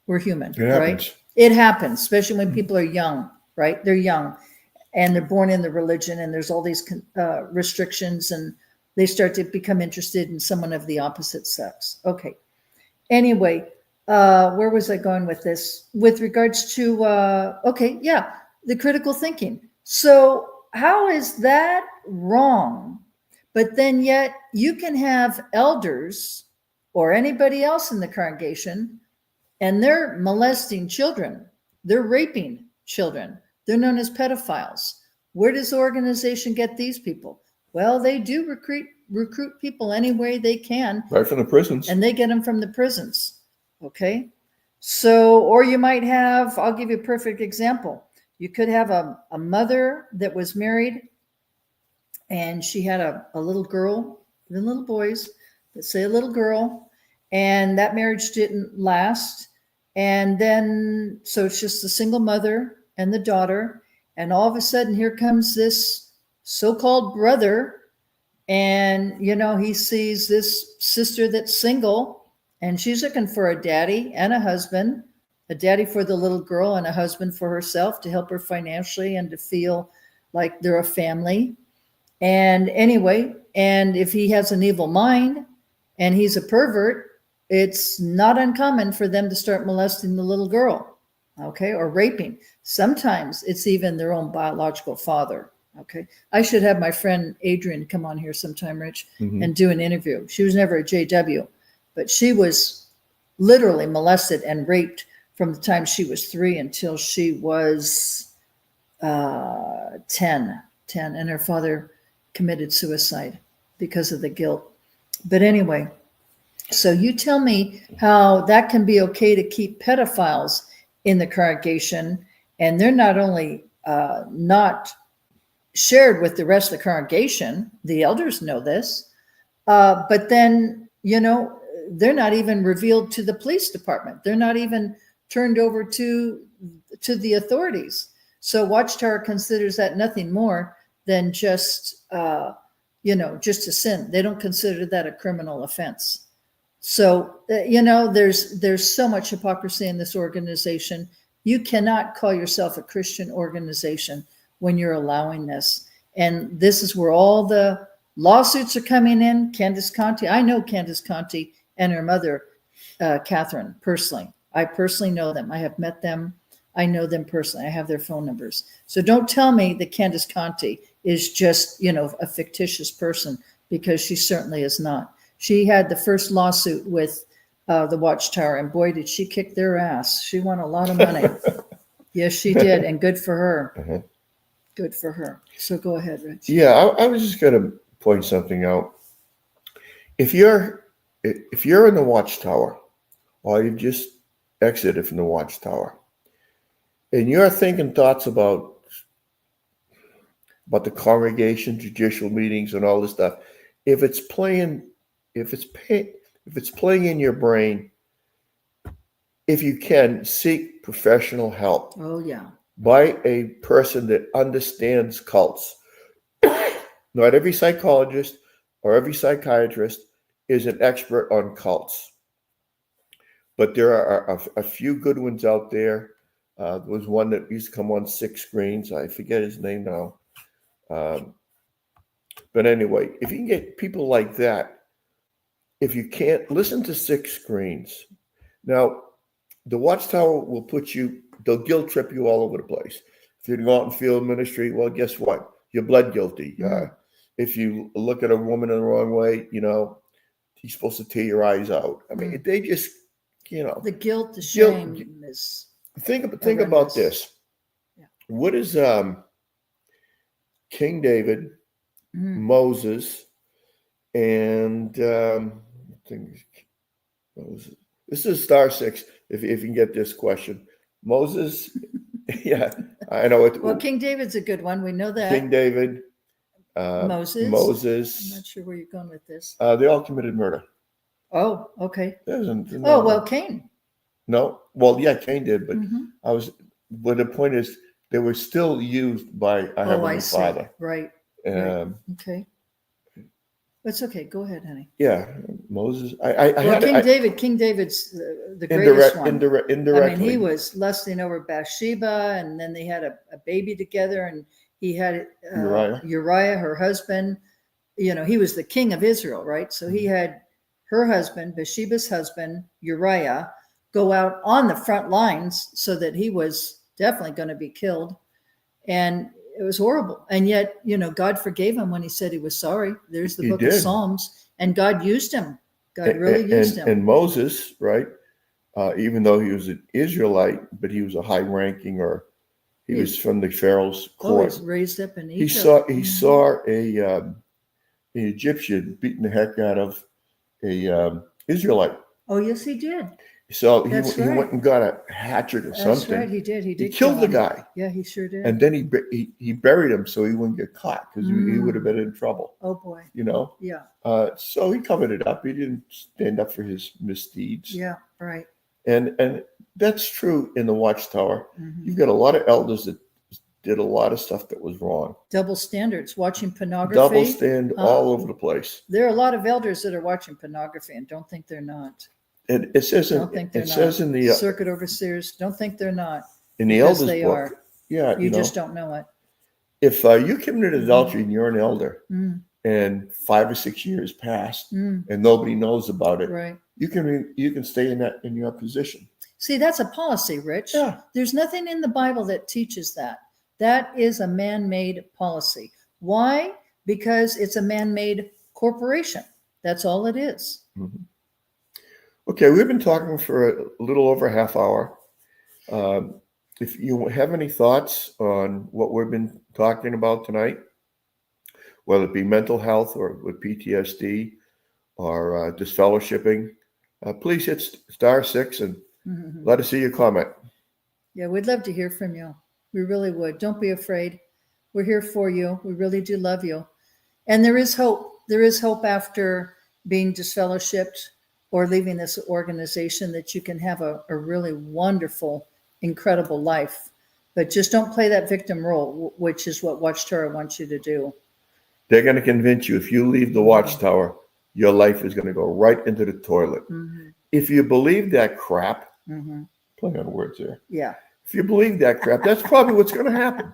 we're human, right? It happens, especially when people are young, right? They're young and they're born in the religion, and there's all these restrictions, and they start to become interested in someone of the opposite sex. Okay. Anyway, where was I going with this? With regards to, the critical thinking. So how is that wrong? But then yet you can have elders or anybody else in the congregation, and they're molesting children. They're raping children. They're known as pedophiles. Where does the organization get these people? Well, they do recruit people any way they can. Right from the prisons. And they get them from the prisons. Okay. So, or you might have, I'll give you a perfect example. You could have a mother that was married, and she had a little girl, even little boys, let's say a little girl, and that marriage didn't last. And then, so it's just the single mother and the daughter. And all of a sudden, here comes this so-called brother. And, he sees this sister that's single, and she's looking for a daddy and a husband, a daddy for the little girl and a husband for herself to help her financially and to feel like they're a family. And anyway, and if he has an evil mind and he's a pervert, it's not uncommon for them to start molesting the little girl, okay, or raping. Sometimes it's even their own biological father, okay. I should have my friend Adrian come on here sometime, Rich, and do an interview. She was never a JW, but she was literally molested and raped from the time she was 3 until she was 10, and her father committed suicide because of the guilt. But anyway, so you tell me how that can be okay to keep pedophiles in the congregation, and they're not only not shared with the rest of the congregation, the elders know this, but then, they're not even revealed to the police department. They're not even turned over to the authorities. So Watchtower considers that nothing more than just just a sin. They don't consider that a criminal offense. So, there's so much hypocrisy in this organization. You cannot call yourself a Christian organization when you're allowing this. And this is where all the lawsuits are coming in. Candace Conti, I know Candace Conti and her mother, Catherine, personally. I personally know them. I have met them. I know them personally. I have their phone numbers. So don't tell me that Candace Conti is just, a fictitious person, because she certainly is not. She had the first lawsuit with the Watchtower, and boy, did she kick their ass. She won a lot of money. Yes, she did, and good for her. Uh-huh. Good for her. So go ahead, Rich. Yeah, I was just going to point something out. If you're in the Watchtower, or you've just exited from the Watchtower, and you're thinking thoughts about the congregation, judicial meetings, and all this stuff, if it's playing in your brain, if you can, seek professional help Oh, yeah. by a person that understands cults. Not every psychologist or every psychiatrist is an expert on cults, but there are a few good ones out there. There was one that used to come on 6 screens. I forget his name now. But anyway, if you can get people like that, if you can't listen to 6 screens. Now, the Watchtower will they'll guilt trip you all over the place. If you go out and field ministry, well, guess what? You're blood guilty. If you look at a woman in the wrong way, he's supposed to tear your eyes out. I mean, they just, The guilt, the shame is. Think horrendous. about this. Yeah. What is King David, Moses, and this is star 6. If you can get this question, Moses. Yeah, I know it. Well, King David's a good one. We know that. King David, Moses. Moses. I'm not sure where you're going with this. They all committed murder. Oh, okay. Cain. No, well, yeah, Cain did, but But the point is, they were still used by a Heavenly Father. Right. Okay. That's okay. Go ahead, honey. Yeah, Moses. King David's the greatest one. Indirectly. I mean, he was lusting over Bathsheba, and then they had a baby together, and he had Uriah, her husband. He was the king of Israel, right? So he had her husband, Bathsheba's husband, Uriah, go out on the front lines so that he was definitely going to be killed. And it was horrible. And yet, God forgave him when he said he was sorry. There's the book of Psalms. And God used him. God really used him. And Moses, right? Even though he was an Israelite, but he was a high-ranking, or he was from the Pharaoh's court. He was raised up in Egypt. He saw an Egyptian beating the heck out of a Israelite. Oh, yes, he did. So he went and got a hatchet or something. That's right, he did. He killed the guy. Yeah, he sure did. And then he buried him so he wouldn't get caught, because he would have been in trouble. Oh boy. Yeah. So he covered it up. He didn't stand up for his misdeeds. Yeah, right. And that's true in the Watchtower. You've got a lot of elders that did a lot of stuff that was wrong. Double standards, watching pornography. Double stand all over the place. There are a lot of elders that are watching pornography and don't think they're not. And it says in the circuit overseers, don't think they're not. In the elders they book, are. Yeah, you just don't know it. If you committed adultery and you're an elder, and 5 or 6 years passed, and nobody knows about it, right? You can stay in your position. See, that's a policy, Rich. Yeah. There's nothing in the Bible that teaches that. That is a man-made policy. Why? Because it's a man-made corporation. That's all it is. Okay, we've been talking for a little over a half hour. If you have any thoughts on what we've been talking about tonight, whether it be mental health or with PTSD or disfellowshipping, please hit star 6 and let us see your comment. Yeah, we'd love to hear from you. We really would. Don't be afraid. We're here for you. We really do love you. And there is hope. There is hope after being disfellowshipped or leaving this organization, that you can have a really wonderful, incredible life. But just don't play that victim role, which is what Watchtower wants you to do. They're going to convince you if you leave the Watchtower, your life is going to go right into the toilet. If you believe that crap, play on words there. Yeah. If you believe that crap, that's probably what's going to happen.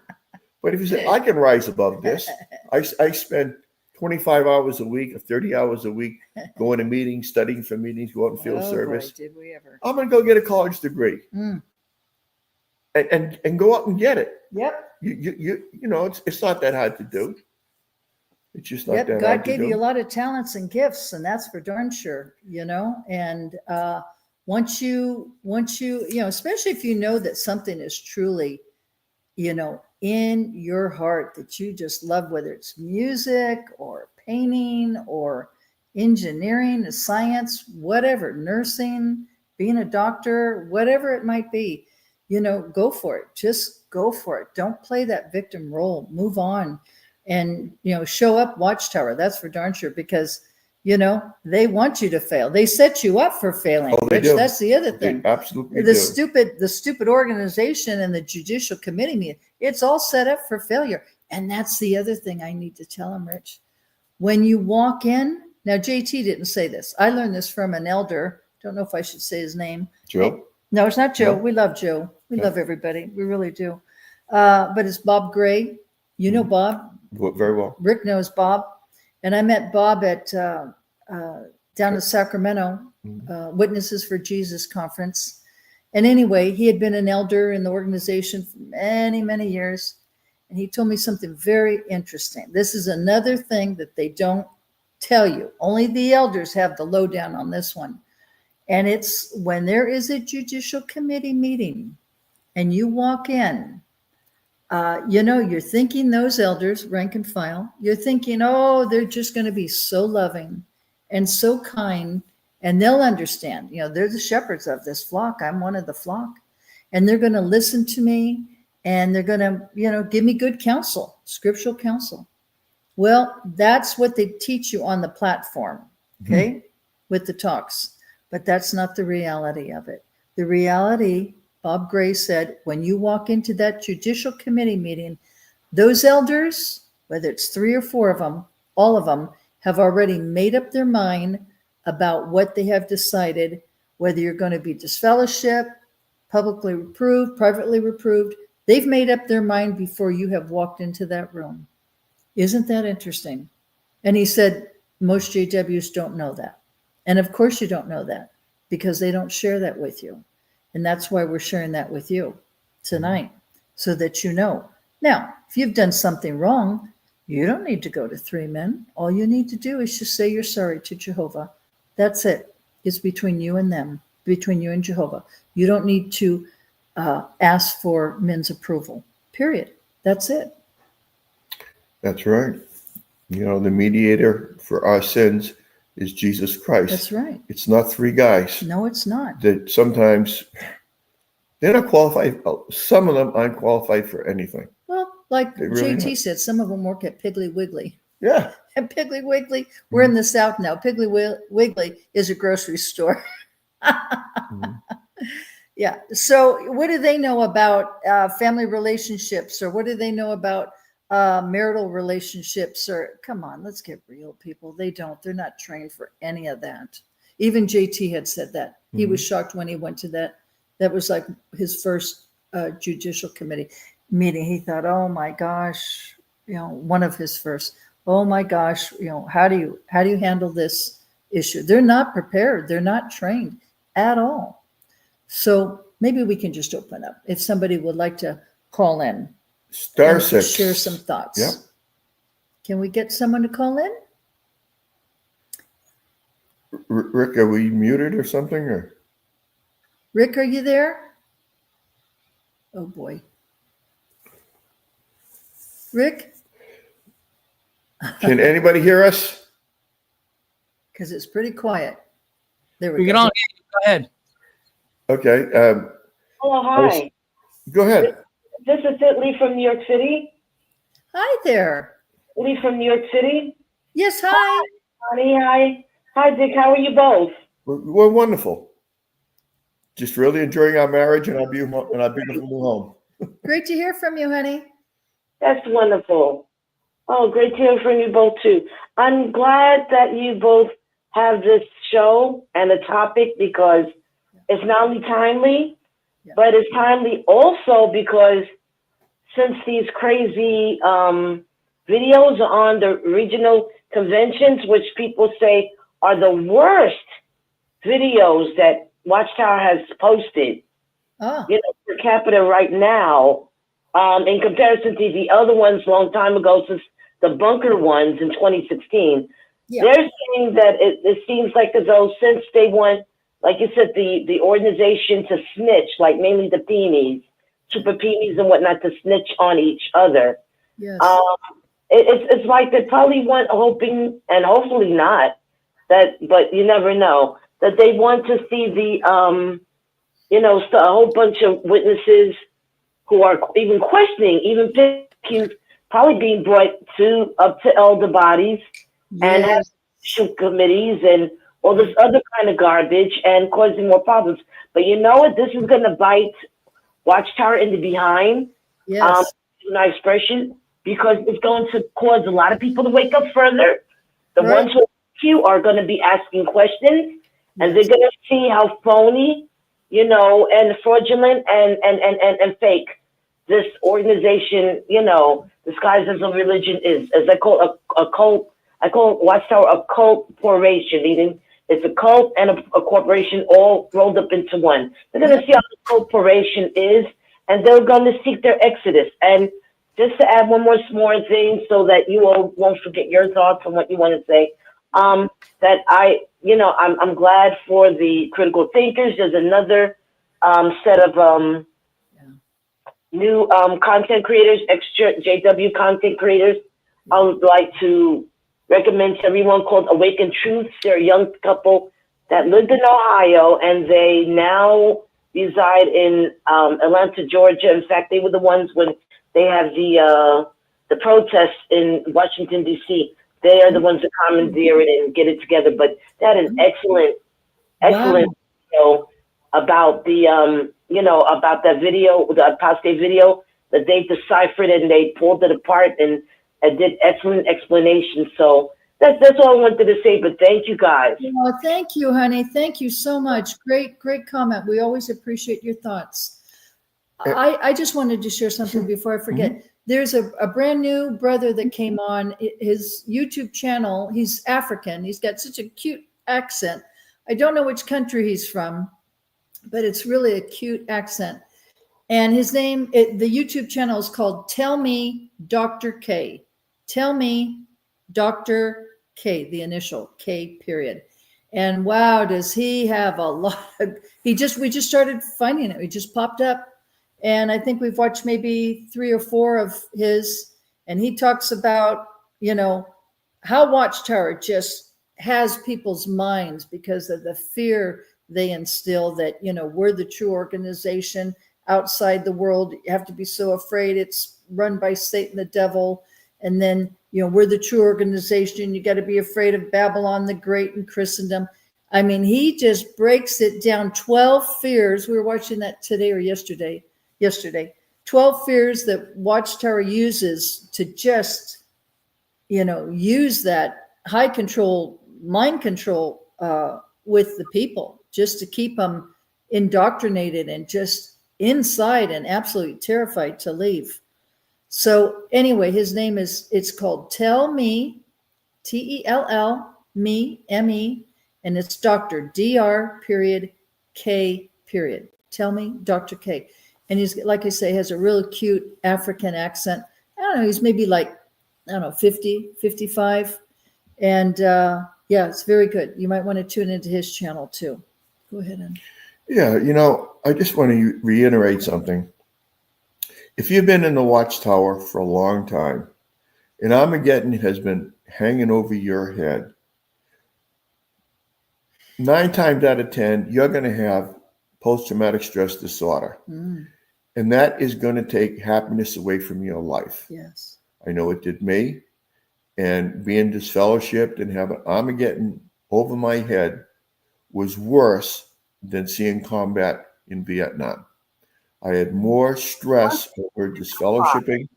But if you say, I can rise above this, I spent 25 hours a week or 30 hours a week, going to meetings, studying for meetings, go out and field Oh, service. boy, did we ever. I'm going to go get a college degree Mm. and go out and get it. Yep. You know, it's not that hard to do. It's just not Yep. that God hard to gave do. you a lot of talents and gifts, and that's for darn sure, you know, and once you, you know, especially if you know that something is truly, you know, in your heart that you just love, whether it's music or painting or engineering, science, whatever, nursing, being a doctor, whatever it might be, you know, go for it. Just go for it. Don't play that victim role. Move on and, you know, show up Watchtower. That's for darn sure, because, you know, they want you to fail. They set you up for failing. Oh, they Rich. do. That's the other They thing. absolutely The do. stupid organization and the judicial committee meeting, it's all set up for failure. And that's the other thing I need to tell them, Rich. When you walk in, now JT didn't say this. I learned this from an elder. Don't know if I should say his name. Joe? No, it's not Joe. No? We love Joe. We Yeah. love everybody. We really do. But it's Bob Gray. You know Bob. Very well. Rick knows Bob. And I met Bob at down in Sacramento, Witnesses for Jesus conference. And anyway, he had been an elder in the organization for many, many years. And he told me something very interesting. This is another thing that they don't tell you. Only the elders have the lowdown on this one. And it's when there is a judicial committee meeting and you walk in, you know, you're thinking those elders, rank and file, you're thinking, oh, they're just going to be so loving and so kind, and they'll understand. You know, they're the shepherds of this flock. I'm one of the flock. And they're going to listen to me, and they're going to, you know, give me good counsel, scriptural counsel. Well, that's what they teach you on the platform, okay, with the talks. But that's not the reality of it. The reality, Bob Gray said, when you walk into that judicial committee meeting, those elders, whether it's 3 or 4 of them, all of them have already made up their mind about what they have decided, whether you're going to be disfellowship, publicly reproved, privately reproved. They've made up their mind before you have walked into that room. Isn't that interesting? And he said, most JWs don't know that. And of course you don't know that, because they don't share that with you. And that's why we're sharing that with you tonight, so that you know. Now, if you've done something wrong, you don't need to go to 3 men. All you need to do is just say you're sorry to Jehovah. That's it. It's between you and them, between you and Jehovah. You don't need to ask for men's approval, period. That's it. That's right. You know, the mediator for our sins is Jesus Christ. That's right. It's not 3 guys No, it's not. that sometimes they're not qualified. Some of them aren't qualified for anything. Well, like They really JT aren't. said, some of them work at Piggly Wiggly. Yeah. And Piggly Wiggly, we're in the South now. Piggly Wiggly is a grocery store. Yeah. So what do they know about family relationships, or what do they know about marital relationships? Or come on, let's get real, people. They don't. They're not trained for any of that. Even JT had said that. He was shocked when he went to that. That was like his first judicial committee meeting. He thought, oh my gosh, you know, one of his first. Oh my gosh, you know, how do you handle this issue? They're not prepared. They're not trained at all. So maybe we can just open up. If somebody would like to call in, and *6. share some thoughts. Yep. Can we get someone to call in? Rick, are we muted or something? Or Rick, are you there? Oh boy. Rick? can anybody hear us? Because it's pretty quiet. There we We go. can all hear you. Go ahead. Okay. Hello, hi. Go ahead. This is Lee from New York City. Hi there. Lee from New York City. Yes, hi. Honey, hi. Hi, Dick. How are you both? We're wonderful. Just really enjoying our marriage and our beautiful new home. Great to hear from you, honey. That's wonderful. Oh, great to hear from you both, too. I'm glad that you both have this show and a topic, because it's not only timely, but it's timely also because since these crazy videos on the regional conventions, which people say are the worst videos that Watchtower has posted, Ah, per capita right now, in comparison to the other ones long time ago, since the bunker ones in 2016. yeah. They're saying that it seems like as though since they want, like you said, the organization to snitch, like mainly the Peonies, Super Peonies and whatnot, to snitch on each other. Yes. It's like they probably want, hoping, and hopefully not, but you never know, that they want to see the, a whole bunch of witnesses who are even questioning, even picking, probably being brought up to elder bodies and have Yes. shoot committees and all this other kind of garbage and causing more problems. But you know what? This is going to bite Watchtower in the behind, Yes. my expression, because it's going to cause a lot of people to wake up further. The Right. ones who are going to be asking questions, and Yes. they're going to see how phony, and fraudulent and fake this organization, disguised as a religion is. As I call a cult, I call Watchtower a corporation, meaning it's a cult and a corporation all rolled up into one. They're going to see how the corporation is, and they're going to seek their exodus. And just to add one more small thing so that you all won't forget your thoughts on what you want to say, that I'm glad for the critical thinkers. There's another set of new content creators, extra JW content creators. I would like to recommend to everyone called Awaken Truths. They're a young couple that lived in Ohio, and they now reside in Atlanta, Georgia. In fact, they were the ones when they have the protests in Washington, D.C. They are the ones that commandeer it and get it together. But that is excellent video about the about that video, the apostate video that they deciphered and they pulled it apart and did excellent explanations. So that's all I wanted to say. But thank you guys. Well, thank you, honey. Thank you so much. Great comment. We always appreciate your thoughts. I just wanted to share something before I forget. There's a brand new brother that came on his YouTube channel. He's African. He's got such a cute accent. I don't know which country he's from, but it's really a cute accent. And his name, the YouTube channel is called Tell Me Dr. K. Tell Me Dr. K, the initial K period. And wow, does he have a lot of, we just started finding it. It just popped up. And I think we've watched maybe 3 or 4 of his. And he talks about, how Watchtower just has people's minds because of the fear they instill that, we're the true organization outside the world. You have to be so afraid. It's run by Satan, the devil. And then, we're the true organization. You got to be afraid of Babylon the Great and Christendom. I mean, he just breaks it down. 12 fears. We were watching that today or yesterday. 12 fears that Watchtower uses to just, use that high control, mind control with the people, just to keep them indoctrinated and just inside and absolutely terrified to leave. So anyway, his name it's called Tell Me, Tell Me, M-E, and it's Dr. Dr. K. Tell Me, Dr. K. And he's, like I say, has a real cute African accent. I don't know, he's maybe 50, 55. And yeah, it's very good. You might want to tune into his channel too. Go ahead. And Yeah, I just want to reiterate something. If you've been in the Watchtower for a long time, and Armageddon has been hanging over your head, 9 times out of 10, you're going to have post-traumatic stress disorder. And that is going to take happiness away from your life. yes. I know it did me. And being disfellowshipped and having Armageddon over my head was worse than seeing combat in Vietnam. I had more stress over disfellowshipping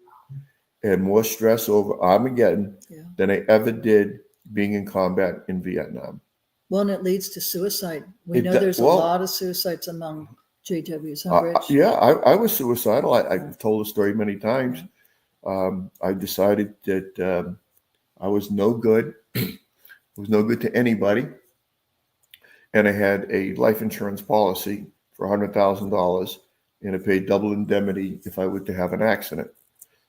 and more stress over Armageddon than I ever did being in combat in Vietnam. Well, and it leads to suicide. We know there's a lot of suicides among JWs, huh, Rich? Yeah, I was suicidal. I've told the story many times. I decided that I was no good It was no good to anybody. And I had a life insurance policy for $100,000, and it paid double indemnity if I were to have an accident.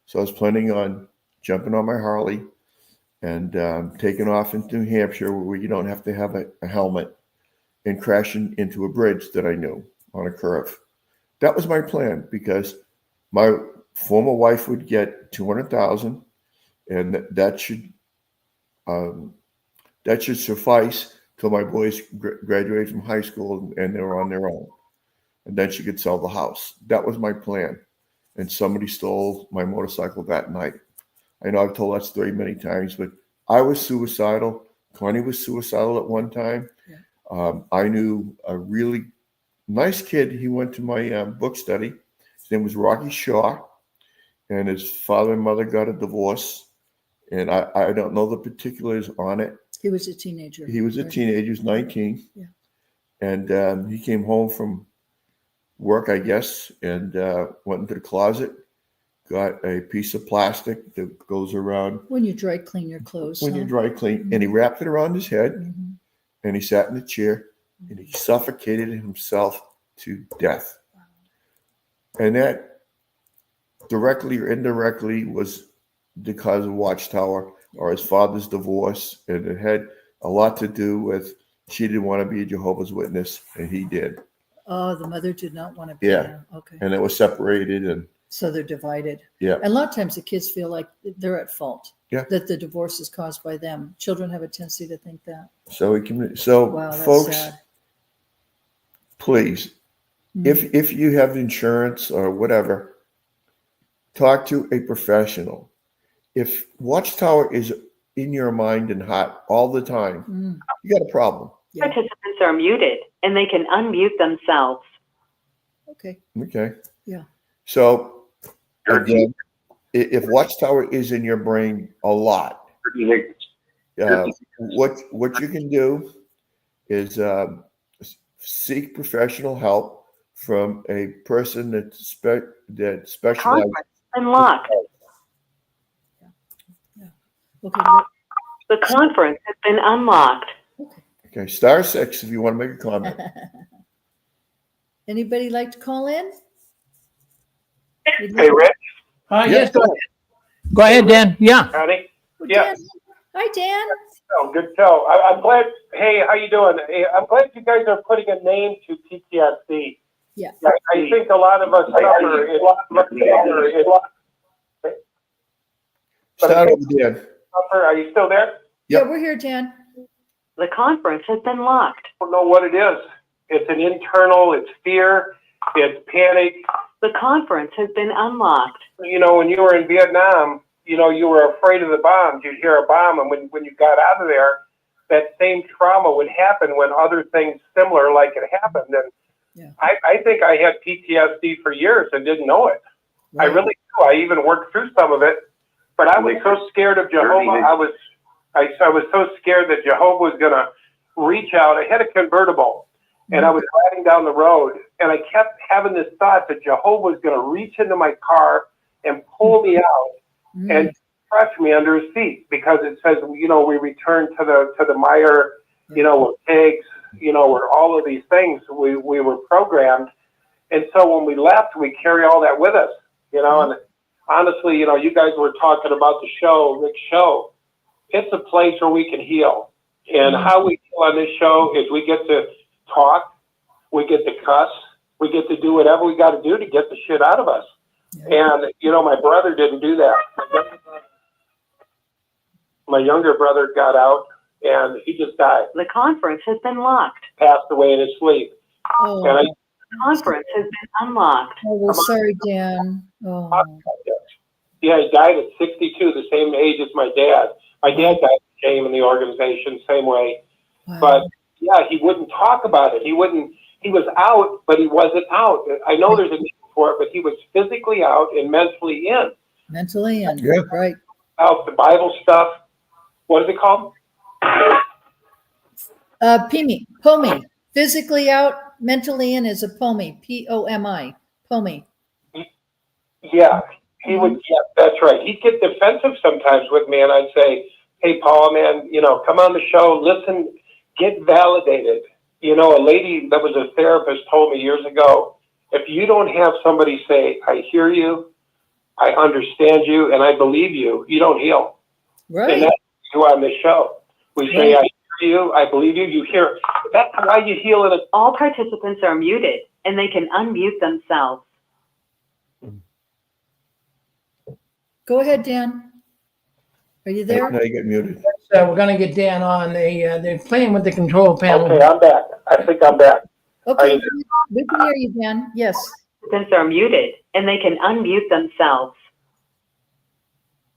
So I was planning on jumping on my Harley and taking off into New Hampshire, where you don't have to have a helmet, and crashing into a bridge that I knew on a curve. That was my plan, because my former wife would get $200,000, and that should suffice till my boys graduate from high school and they're on their own, and then she could sell the house. That was my plan, and somebody stole my motorcycle that night. I know I've told that story many times, but I was suicidal. Connie was suicidal at one time. Yeah. I knew a really nice kid. He went to my book study. His name was Rocky Shaw, and his father and mother got a divorce. And I don't know the particulars on it. He was a teenager. He was a teenager. He was 19. Yeah. And he came home from work, I guess, and went into the closet, got a piece of plastic that goes around. When you dry clean your clothes. When you dry clean. And he wrapped it around his head, and he sat in the chair, and he suffocated himself to death. And that, directly or indirectly, was because of Watchtower or his father's divorce. And it had a lot to do with, she didn't want to be a Jehovah's Witness, and he did. Oh, the mother did not want to be Yeah. there. Okay. And it was separated, and So they're divided. yeah. And a lot of times the kids feel like they're at fault. Yeah. That the divorce is caused by them. Children have a tendency to think that. So we can. So Wow, that's folks, sad. please, if you have insurance or whatever, talk to a professional. If Watchtower is in your mind and heart all the time, you got a problem. Yeah. Participants are muted and they can unmute themselves. Okay. Okay. Yeah. So again, if Watchtower is in your brain a lot, what you can do is seek professional help from a person that specializes. Conference unlocked. Okay. The conference has been unlocked. Okay, *6 if you want to make a comment. Anybody like to call in? Hey, Rick. Yes, go ahead. Go ahead, Dan. Yeah. Howdy. Oh, Yeah. Dan. Hi, Dan. Oh, good show. I'm glad. Hey, how you doing? Hey, I'm glad you guys are putting a name to PTSD. Yeah. I think a lot of us suffer. Start over, Dan. Are you still there? Yeah, we're here, Dan. The conference has been locked. I don't know what it is. It's an internal. It's fear. It's panic. The conference has been unlocked. You know, when you were in Vietnam, you know, you were afraid of the bombs. You'd hear a bomb, and when you got out of there, that same trauma would happen when other things similar like it happened. And Yeah. I think I had PTSD for years and didn't know it. I Right. really do. I even worked through some of it, but I was so scared of Jehovah. I was so scared that Jehovah was going to reach out. I had a convertible, and I was riding down the road, and I kept having this thought that Jehovah was going to reach into my car and pull me out and crush me under his feet, because it says, you know, we return to the mire, you know, we're pigs, you know, we're all of these things. We were programmed, and so when we left, we carry all that with us, you know. And honestly, you know, you guys were talking about the show, Rick's show. It's a place where we can heal, and how we heal on this show is we get to talk, we get to cuss, we get to do whatever we got to do to get the shit out of us. And, you know, my brother didn't do that. My younger brother got out, and he just died, The conference has been locked. passed away in his sleep. Oh, And The conference has been unlocked. oh, well, sorry, Dan. Oh, yeah, he died at 62, the same age as my dad. My dad died of shame in the organization, same way. wow. But, yeah, he wouldn't talk about it. He was out, but he wasn't out. I know there's a name for it, but he was physically out and mentally in. Mentally in. Yeah. Right. Out the Bible stuff. What is it called? POMI. Physically out, mentally in is a POMI. POMI. POMI. Yeah, he would. Yeah, that's right. He'd get defensive sometimes with me, and I'd say, hey, Paul, man, come on the show, listen, get validated. A lady that was a therapist told me years ago, if you don't have somebody say, I hear you, I understand you, and I believe you, you don't heal. And Right. that's what we do on this show. We say, I hear you, I believe you, you hear. That's why you heal in a. All participants are muted, and they can unmute themselves. Go ahead, Dan. Are you there? Now you get muted. So we're gonna get Dan on. They're playing with the control panel. Okay, I'm back. I think I'm back. Okay, we can hear you, Dan. Yes. Participants are muted, and they can unmute themselves.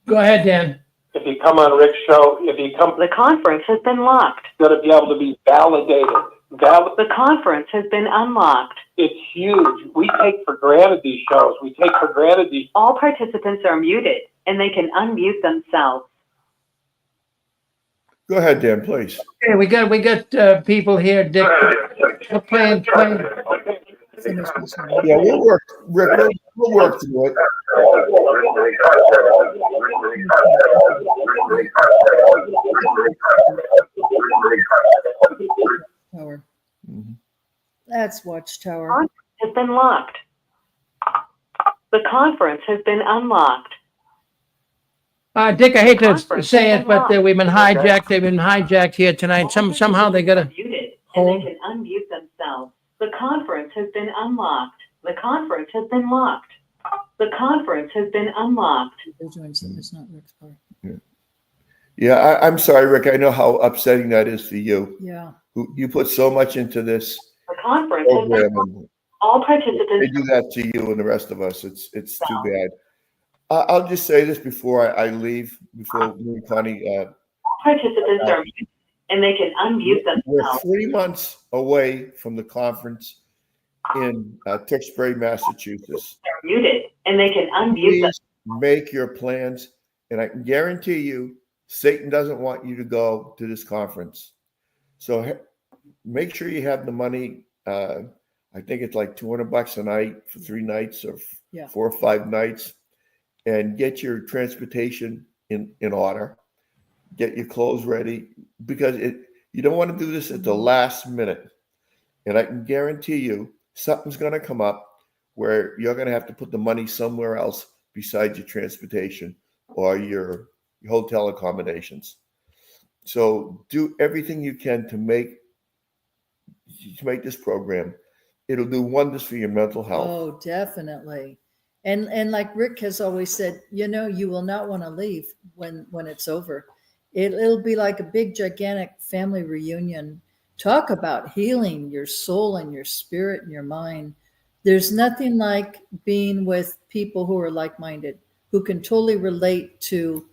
Go ahead, Dan. If you come on Rick's show, The conference has been locked. you're going to be able to be validated. The conference has been unlocked. It's huge. We take for granted these shows. We take for granted these. All participants are muted, and they can unmute themselves. Go ahead, Dan, please. Okay, we got people here, Dick. We're playing. Finish this one. Yeah, we'll work, Rick. We'll work through it. Tower. Mhm. That's Watchtower. Conference has been locked. The conference has been unlocked. Dick, I hate to Conference say has it, been but we've been hijacked. They've been hijacked here tonight. Somehow they gotta Muted, and hold. they can unmute themselves. The conference has been unlocked. The conference has been locked. The conference has been unlocked. They're doing something. It's not Rick's part. Yeah, I'm sorry, Rick. I know how upsetting that is for you. Yeah. You put so much into this The conference has been program, and all they participants. do that to you and the rest of us. It's too bad. I'll just say this before I leave, before me and Connie. Participants are muted, and they can unmute We're themselves. 3 months away from the conference in Tewksbury, Massachusetts. They're muted, and they can unmute Please make your plans, and I can guarantee you, Satan doesn't want you to go to this conference. So make sure you have the money. I think it's like $200 a night for 3 nights or Yeah. 4 or 5 nights, and get your transportation in order. Get your clothes ready, because you don't want to do this at the last minute. And I can guarantee you something's going to come up where you're going to have to put the money somewhere else besides your transportation or your hotel accommodations. So do everything you can to make this program. It'll do wonders for your mental health. Oh, definitely. And like Rick has always said, you will not want to leave when it's over. It'll be like a big, gigantic family reunion. Talk about healing your soul and your spirit and your mind. There's nothing like being with people who are like-minded, who can totally relate to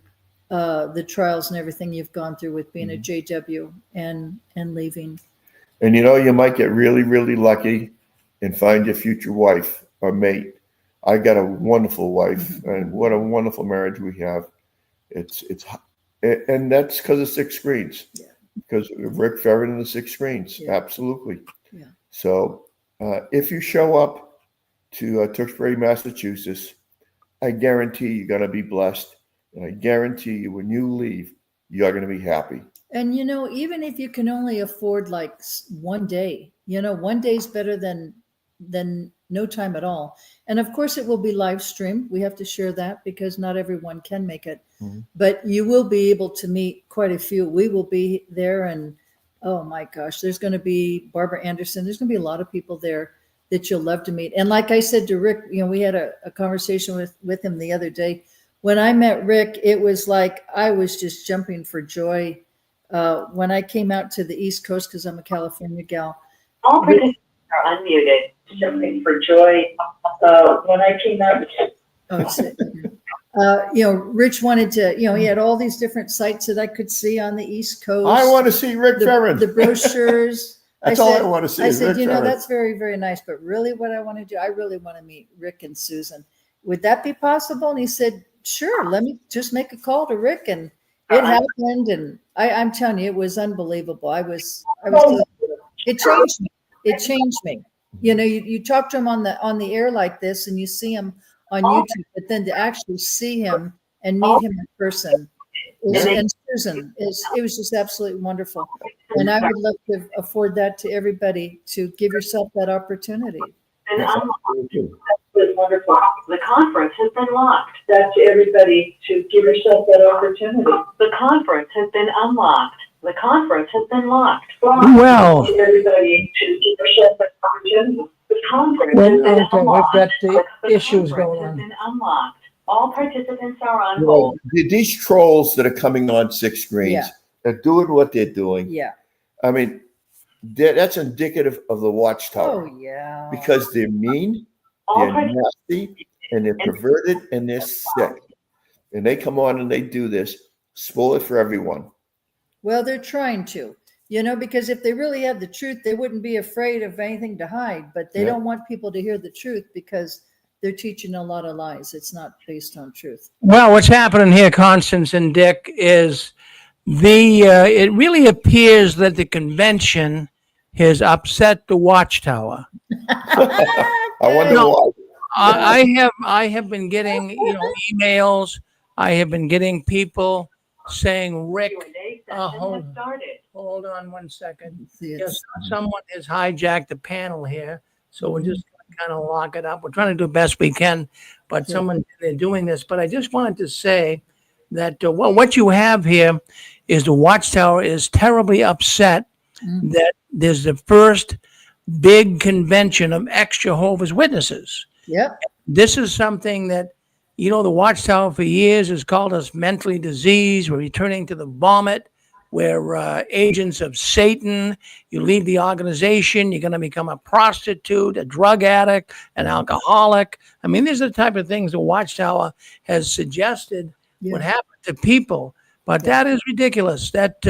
the trials and everything you've gone through with being a JW and leaving. And you might get really, really lucky and find your future wife or mate. I got a wonderful wife, and what a wonderful marriage we have. And that's because of 6 screens. Yeah. Because of Rick Ferrin and the 6 screens. Yeah. Absolutely. Yeah. So if you show up to Tewksbury, Massachusetts, I guarantee you're going to be blessed. And I guarantee you when you leave, you're going to be happy. And, even if you can only afford like one day, one day's better than no time at all. And of course it will be live streamed. We have to share that because not everyone can make it, but you will be able to meet quite a few. We will be there, and oh my gosh, there's going to be Barbara Anderson. There's going to be a lot of people there that you'll love to meet. And like I said to Rick, we had a conversation with him the other day. When I met Rick, it was like I was just jumping for joy. When I came out to the East Coast, because I'm a California gal. All participants are unmuted. Jumping for joy. When I came out. Rich wanted to, he had all these different sites that I could see on the East Coast. I want to see Rick Ferrin. The brochures. That's all I want to see. I said, Rick Ferrin. that's very, very nice. But really what I want to do, I really want to meet Rick and Susan. Would that be possible? And he said, sure, let me just make a call to Rick. And it happened. And I'm telling you, it was unbelievable. It changed me. It changed me. You talk to him on the air like this, and you see him on YouTube, but then to actually see him and meet him in person, And Susan, it was just absolutely wonderful. And I would love to afford that to everybody, to give yourself that opportunity. And That's wonderful. The conference has been locked. That to everybody, to give yourself that opportunity. The conference has been unlocked. The conference has been locked. Well, To everybody, to give yourself that opportunity. The conference well, has been okay, we've unlocked. got the The issues conference going has on. been unlocked. All participants are on You hold. know, these trolls that are coming on 6 screens, Yeah. they're doing what they're doing. Yeah. I mean, that's indicative of the Watchtower Oh, yeah. because they're mean, All they're participants. nasty, and they're perverted, and they're sick. And they come on and they do this, spoil it for everyone. Well, they're trying to, because if they really had the truth, they wouldn't be afraid of anything to hide, but they Yeah. don't want people to hear the truth because they're teaching a lot of lies. It's not based on truth. Well, what's happening here, Constance and Dick, is it really appears that the convention has upset the Watchtower. I wonder No. why. I have been getting emails. I have been getting people saying, Rick, Q&A uh, session hold- has started. hold on one second. See, Yes, it's- someone has hijacked the panel here, so we're just kind of lock it up. We're trying to do the best we can, but Yeah. they're doing this. But I just wanted to say that what you have here is the Watchtower is terribly upset Mm. that there's the first big convention of ex-Jehovah's Witnesses. Yep. This is something that, the Watchtower for years has called us mentally diseased. We're returning to the vomit. We're agents of Satan. You leave the organization, you're going to become a prostitute, a drug addict, an alcoholic. I mean, these are the type of things the Watchtower has suggested would Yeah. happen to people. But that is ridiculous. That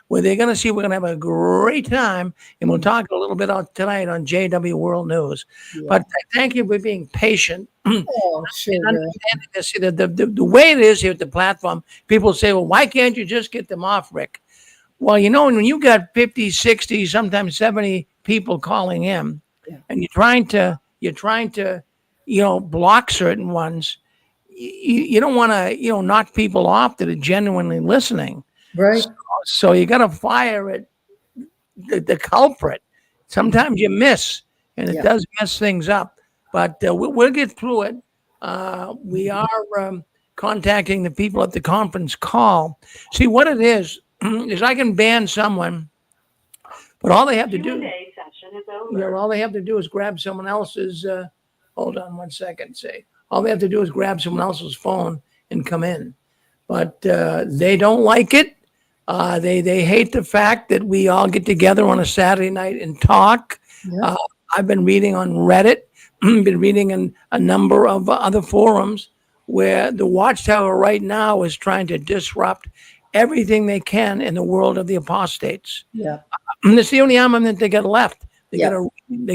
where they're going to see, we're going to have a great time, and we'll talk a little bit tonight on JW World News. Yeah. But thank you for being patient. Oh, sure. Rick. Understanding this. See, the way it is here at the platform, people say, well, why can't you just get them off, Rick? Well, when you got 50, 60, sometimes 70 people calling in, Yeah. and you're trying to, block certain ones, you don't want to, knock people off that are genuinely listening. Right. So you got to fire at the culprit. Sometimes you miss, and it Yeah. does mess things up. But we'll get through it. We are contacting the people at the conference call. See, what it is I can ban someone, but all they have to do, Q&A session is over. all they have to do is grab someone else's. Hold on one second. All they have to do is grab someone else's phone and come in. But they don't like it. They hate the fact that we all get together on a Saturday night and talk. Yeah. I've been reading on Reddit, been reading in a number of other forums where the Watchtower right now is trying to disrupt everything they can in the world of the apostates. Yeah. That's the only armament they got left. They Yeah.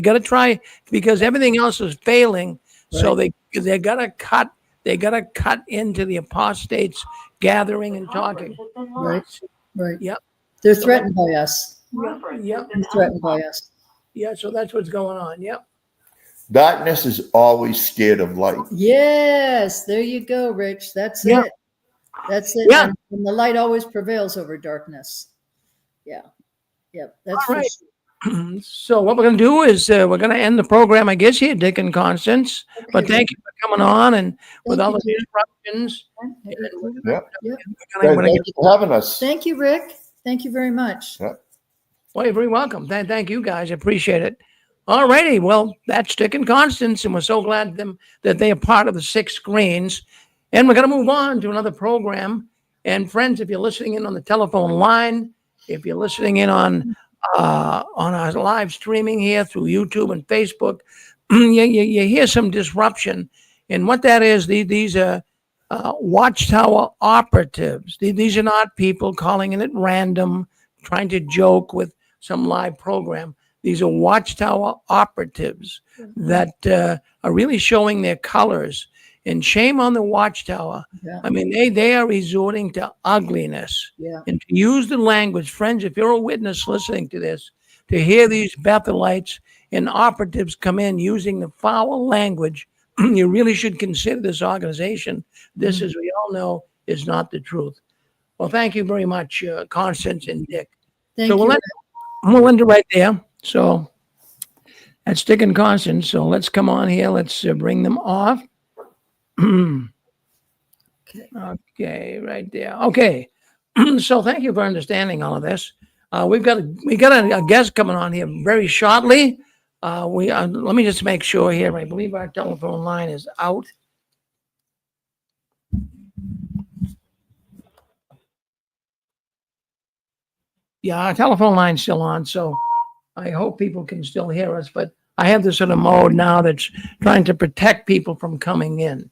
gotta try, because everything else is failing. So they gotta cut. They gotta cut into the apostates gathering and talking. Conference has been Right. locked. Right. Yep. They're threatened by us. Conference Yep. has They're been threatened by unlocked. us. Yeah. So that's what's going on. Yep. Darkness is always scared of light. Yes. There you go, Rich. That's Yeah. it. That's it. Yeah. And the light always prevails over darkness. Yeah. Yep. That's All for right. sure. So what we're going to do is we're going to end the program, I guess, here, Dick and Constance. But Okay, thank you for coming on and with Thank all you, the Dick. disruptions. Rick. Yep. We're Good, gonna thank you for having us. Thank you, Rick. Thank you very much. Well, you're very welcome. Thank you, guys. I appreciate it. All righty. Well, that's Dick and Constance, and we're so glad that they are part of the 6 screens. And we're going to move on to another program. And friends, if you're listening in on the telephone line, if you're listening in on our live streaming here through YouTube and Facebook, you hear some disruption. And what that is, these are Watchtower operatives. These are not people calling in at random, trying to joke with some live program. These are Watchtower operatives that are really showing their colors. And shame on the Watchtower. Yeah. I mean, they are resorting to ugliness. Yeah. And to use the language, friends, if you're a witness listening to this, to hear these Bethelites and operatives come in using the foul language, you really should consider this organization. This, as we all know, is not the truth. Well, thank you very much, Constance and Dick. Thank So you. we'll end it right there. So that's Dick and Constance. So let's come on here. Let's bring them off. Okay. Okay, right there. Okay. So thank you for understanding all of this. We got a guest coming on here very shortly. Let me just make sure here. I believe our telephone line is out. Yeah, our telephone line's still on, so I hope people can still hear us, but I have this sort of mode now that's trying to protect people from coming in.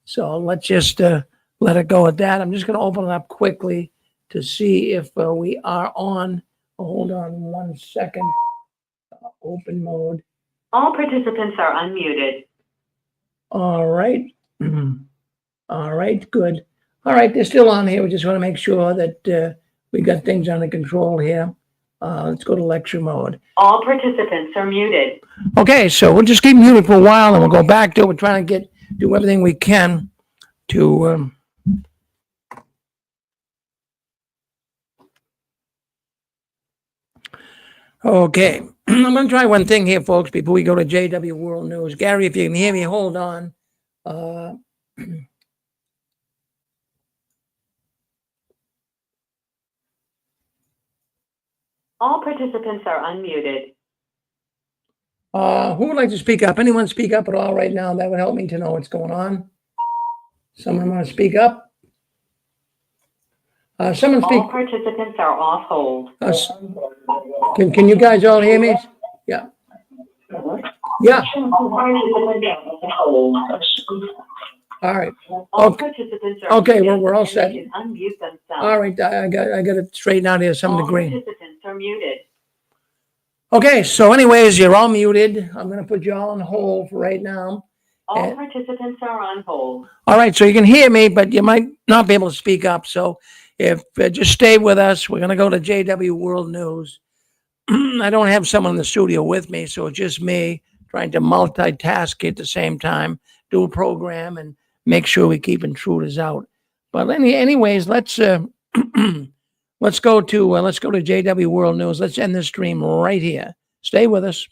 So let's just let it go at that. I'm just going to open it up quickly to see if we are on. Hold on 1 second. Open mode. All participants are unmuted. All right. All right, good. All right, they're still on here. We just want to make sure that we got things under control here. Let's go to lecture mode. All participants are muted. Okay, so we'll just keep muted for a while and we'll go back to it. We're trying to do everything we can to okay. I'm going to try one thing here, folks, before we go to JW World News. Gary, if you can hear me, hold on. All participants are unmuted. Who would like to speak up? Anyone speak up at all right now? That would help me to know what's going on. Someone want to speak up? Someone speak. All participants are off hold. Can you guys all hear me? Yeah. Yeah. All right. All Okay. participants are Okay, muted. we're all set. They can unmute themselves. All right. I got it straightened out here to some All degree. participants are muted. Okay. So anyways, you're all muted. I'm going to put you all on hold for right now. All participants are on hold. All right. So you can hear me, but you might not be able to speak up. So if just stay with us, we're going to go to JW World News. I don't have someone in the studio with me, so it's just me trying to multitask at the same time, do a program and make sure we keep intruders out. But anyways, let's go to JW World News. Let's end this stream right here. Stay with us.